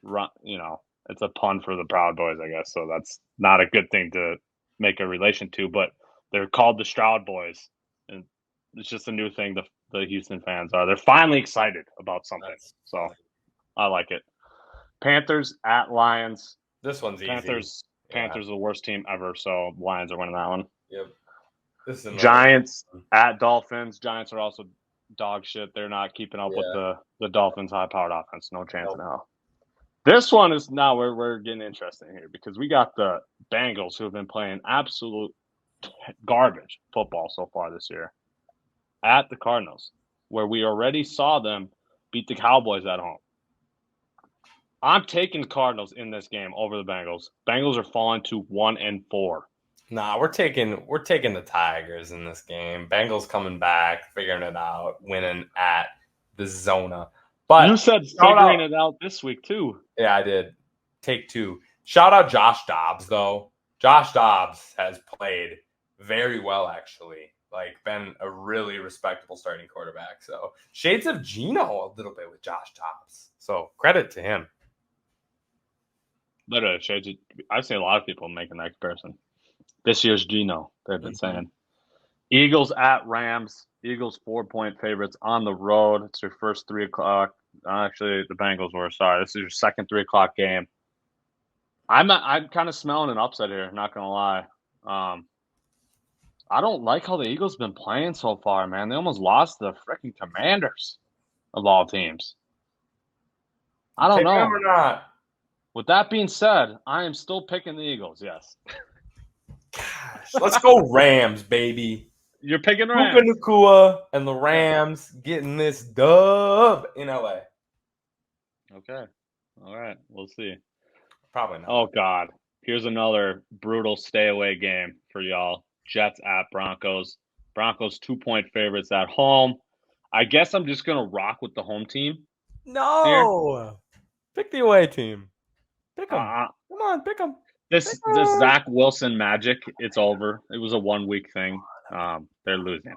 a pun for the Proud Boys, I guess. So that's not a good thing to make a relation to. But they're called the Stroud Boys, and it's just a new thing the Houston fans are. They're finally excited about something. So I like it. Panthers at Lions. This one's easy. Panthers are the worst team ever, so Lions are winning that one. Yep. This is Giants at Dolphins. Giants are also dog shit. They're not keeping up with Yeah. the Dolphins' high-powered offense. No chance in hell. This one is now where we're getting interesting here because we got the Bengals who have been playing absolute garbage football so far this year at the Cardinals, where we already saw them beat the Cowboys at home. I'm taking the Cardinals in this game over the Bengals. Bengals are falling to 1-4. Nah, we're taking the Tigers in this game. Bengals coming back, figuring it out, winning at the Zona. But you said figuring it out this week too. Yeah, I did. Take 2. Shout out Josh Dobbs though. Josh Dobbs has played very well actually. Like been a really respectable starting quarterback. So shades of Geno a little bit with Josh Dobbs. So credit to him. Literally, shades. I've seen a lot of people making that comparison. This year's Geno, they've been saying. Eagles at Rams. Eagles 4-point favorites on the road. It's your first 3 o'clock. Actually, the Bengals were. Sorry, this is your second 3 o'clock game. I'm kind of smelling an upset here. Not gonna lie. I don't like how the Eagles been playing so far, man. They almost lost to the freaking Commanders of all teams. I don't know. Them or not. With that being said, I am still picking the Eagles. Yes. Gosh, let's go Rams, baby. You're picking Rams. Puka Nacua and the Rams getting this dub in LA. Okay. All right. We'll see. Probably not. Oh, God. Here's another brutal stay-away game for y'all. Jets at Broncos. Broncos 2-point favorites at home. I guess I'm just going to rock with the home team. No. Pick the away team. Pick them. Come on, pick them. This Zach Wilson magic, it's over. It was a 1-week thing. They're losing.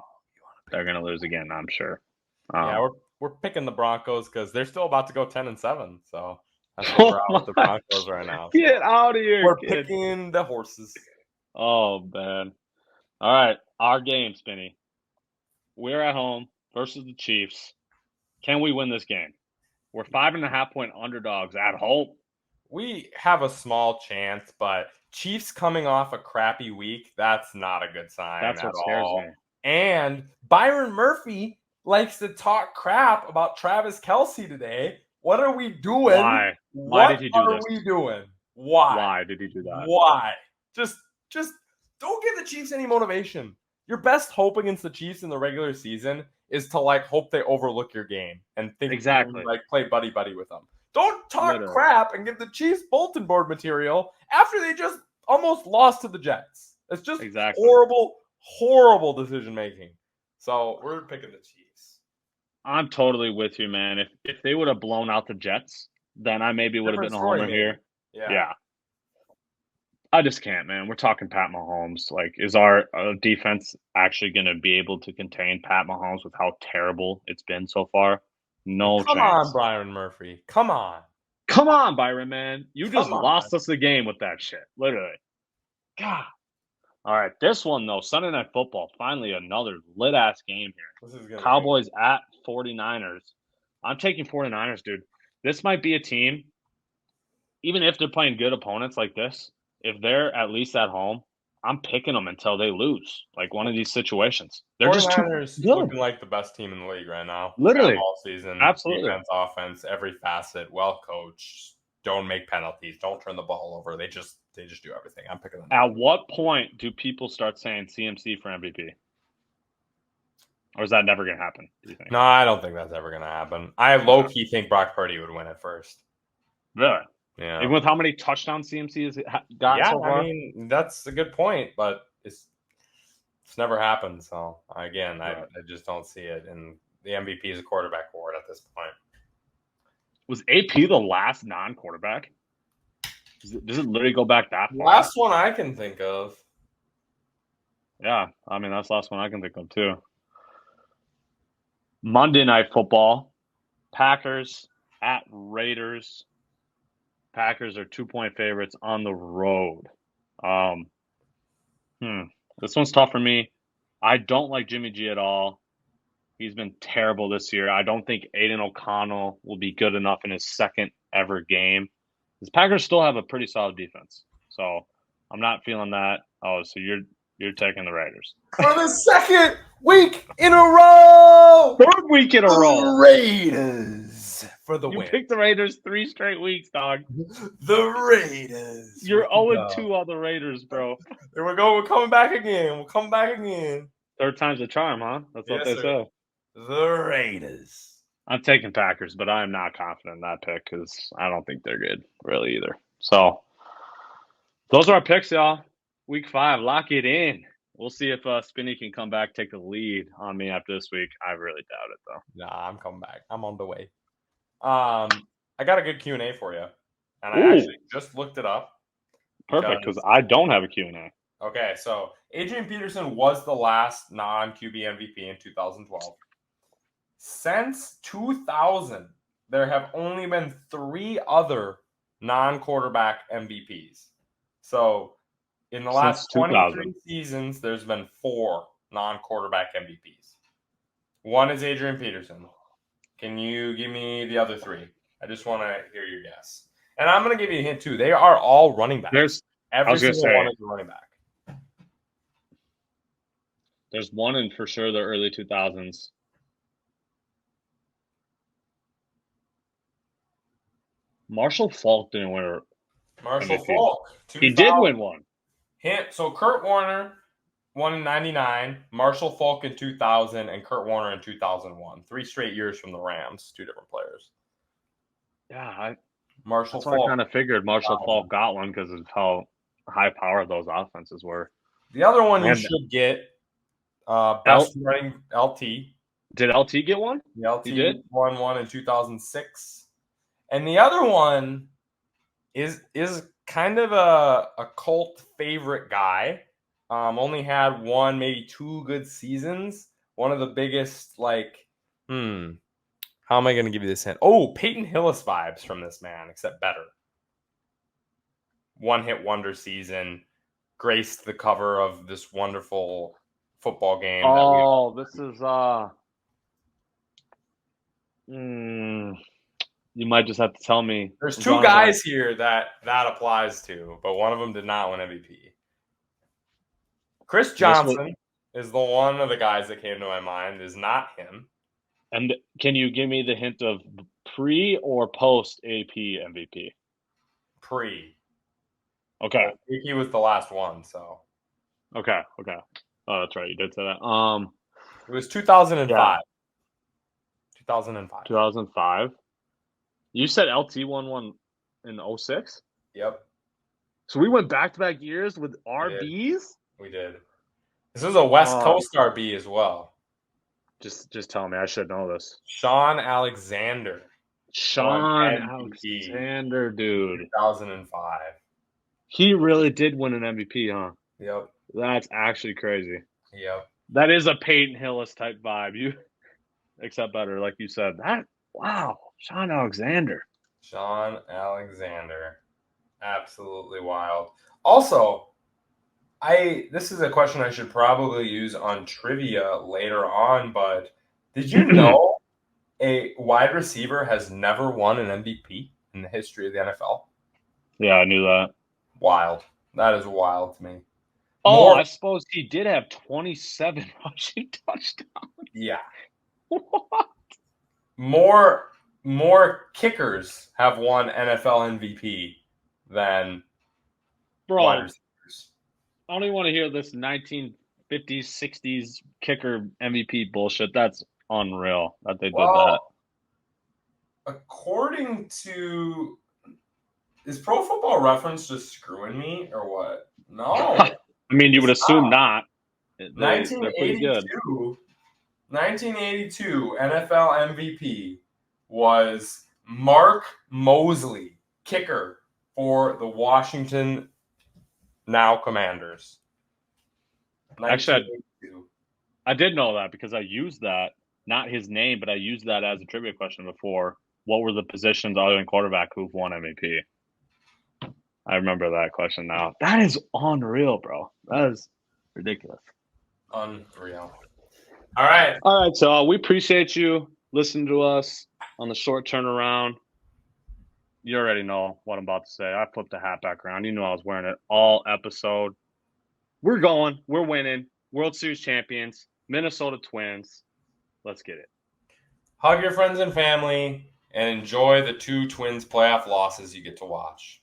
They're going to lose again, I'm sure. Yeah, we're picking the Broncos because they're still about to go 10-7. So that's where we're at with the Broncos right now. So. Get out of here, We're kid. picking the horses. Oh, man. All right, our game, Spinny. We're at home versus the Chiefs. Can we win this game? We're 5.5-point underdogs at home. We have a small chance, but Chiefs coming off a crappy week, that's not a good sign. That's what scares me. And Byron Murphy likes to talk crap about Travis Kelce today. What are we doing? Why? Why did he do this? What are we doing? Why did he do that? Why? Just don't give the Chiefs any motivation. Your best hope against the Chiefs in the regular season is to hope they overlook your game and think exactly play buddy with them. Don't talk crap and give the Chiefs bulletin board material after they just almost lost to the Jets. It's just horrible decision making. So we're picking the Chiefs. I'm totally with you, man. If they would have blown out the Jets, then I maybe would have been a homer here. Yeah. I just can't, man. We're talking Pat Mahomes. Is our defense actually going to be able to contain Pat Mahomes with how terrible it's been so far? No chance. Come on, Byron Murphy. Come on. Come on, Byron, man. You just lost us the game with that shit. Literally. God. All right, this one, though, Sunday Night Football, finally another lit-ass game here. Cowboys at 49ers. I'm taking 49ers, dude. This might be a team, even if they're playing good opponents like this, if they're at least at home, I'm picking them until they lose, one of these situations. They're just too good. Looking like the best team in the league right now. Literally. All season. Absolutely. Defense, offense, every facet, well coached. Don't make penalties. Don't turn the ball over. They just do everything. I'm picking them. At what point do people start saying CMC for MVP? Or is that never going to happen, do you think? No, I don't think that's ever going to happen. I low-key think Brock Purdy would win it first. Really? Yeah. Even with how many touchdowns CMC has got so far? I mean, that's a good point, but it's never happened. So, again, I just don't see it. And the MVP is a quarterback award at this point. Was AP the last non-quarterback? Does it literally go back that far? Last one I can think of. Yeah, I mean, that's the last one I can think of, too. Monday Night Football. Packers at Raiders. Packers are 2-point favorites on the road. This one's tough for me. I don't like Jimmy G at all. He's been terrible this year. I don't think Aiden O'Connell will be good enough in his second ever game. The Packers still have a pretty solid defense, so I'm not feeling that. Oh, so you're taking the Raiders For the second week in a row. third week in a row. Raiders for the You win. picked the Raiders 3 straight weeks, dog. The Raiders. You're 0-2 on the Raiders, bro. There we go. We're coming back again. We'll come back again. Third time's a charm, huh? That's what Yes, they sir. say. The Raiders. I'm taking Packers, but I'm not confident in that pick because I don't think they're good, really, either. So, those are our picks, y'all. Week 5, lock it in. We'll see if Spinny can come back, take the lead on me after this week. I really doubt it, though. Nah, I'm coming back. I'm on the way. I got a good Q&A for you, and I Ooh. actually just looked it up. Perfect, because I don't have a Q&A. Okay, so Adrian Peterson was the last non-QB MVP in 2012. Since 2000, there have only been 3 other non-quarterback MVPs. So in the last 23 seasons, there's been 4 non-quarterback MVPs. One is Adrian Peterson. Can you give me the other 3? I just want to hear your guess. And I'm going to give you a hint, too. They are all running backs. Every single one is a running back. There's one in, for sure, the early 2000s. Marshall Faulk didn't win. Marshall Faulk. He did win one. So Kurt Warner won in 99, Marshall Faulk in 2000, and Kurt Warner in 2001. 3 straight years from the Rams, 2 different players. Yeah, Marshall Faulk. I kind of figured Marshall Faulk one. got one because of how high powered those offenses were. The other one you should get, best running LT. Did LT get one? The LT won one in 2006. And the other one is kind of a cult favorite guy. Only had 1, maybe 2 good seasons. One of the biggest, how am I going to give you this hint? Oh, Peyton Hillis vibes from this man, except better. One-hit wonder season, graced the cover of this wonderful football game. Oh, this is you might just have to tell me. There's 2 guys here that applies to, but one of them did not win MVP. Chris Johnson is the one of the guys that came to my mind. Is not him. And can you give me the hint of pre or post AP MVP? Pre. Okay. He was the last one, so. Okay. Oh, that's right. You did say that. It was 2005. Yeah. 2005. 2005. You said LT won one in 06? Yep. So we went back-to-back years with RBs? We did. This is a West Coast RB as well. Just tell me. I should know this. Sean Alexander. Sean Alexander, dude. 2005. He really did win an MVP, huh? Yep. That's actually crazy. Yep. That is a Peyton Hillis type vibe. Except better, like you said. Wow. Sean Alexander. Absolutely wild. Also, this is a question I should probably use on trivia later on, but did you know a wide receiver has never won an MVP in the history of the NFL? Yeah, I knew that. Wild. That is wild to me. I suppose he did have 27 rushing touchdowns. Yeah. What? More kickers have won NFL MVP than wide receivers. I don't even want to hear this 1950s, 60s kicker MVP bullshit. That's unreal that they did that. According to... Is Pro Football Reference just screwing me or what? No. I mean, you would assume not. They're pretty good. 1982 NFL MVP was Mark Mosley, kicker for the Washington Commanders. Actually, I did know that because I used that, not his name, but I used that as a trivia question before. What were the positions other than quarterback who've won MVP? I remember that question now. That is unreal, bro. That is ridiculous. Unreal. All right. All right, so we appreciate you listening to us on the short turnaround. You already know what I'm about to say. I flipped the hat back around. You know I was wearing it all episode. We're going. We're winning. World Series champions. Minnesota Twins. Let's get it. Hug your friends and family and enjoy the 2 Twins playoff losses you get to watch.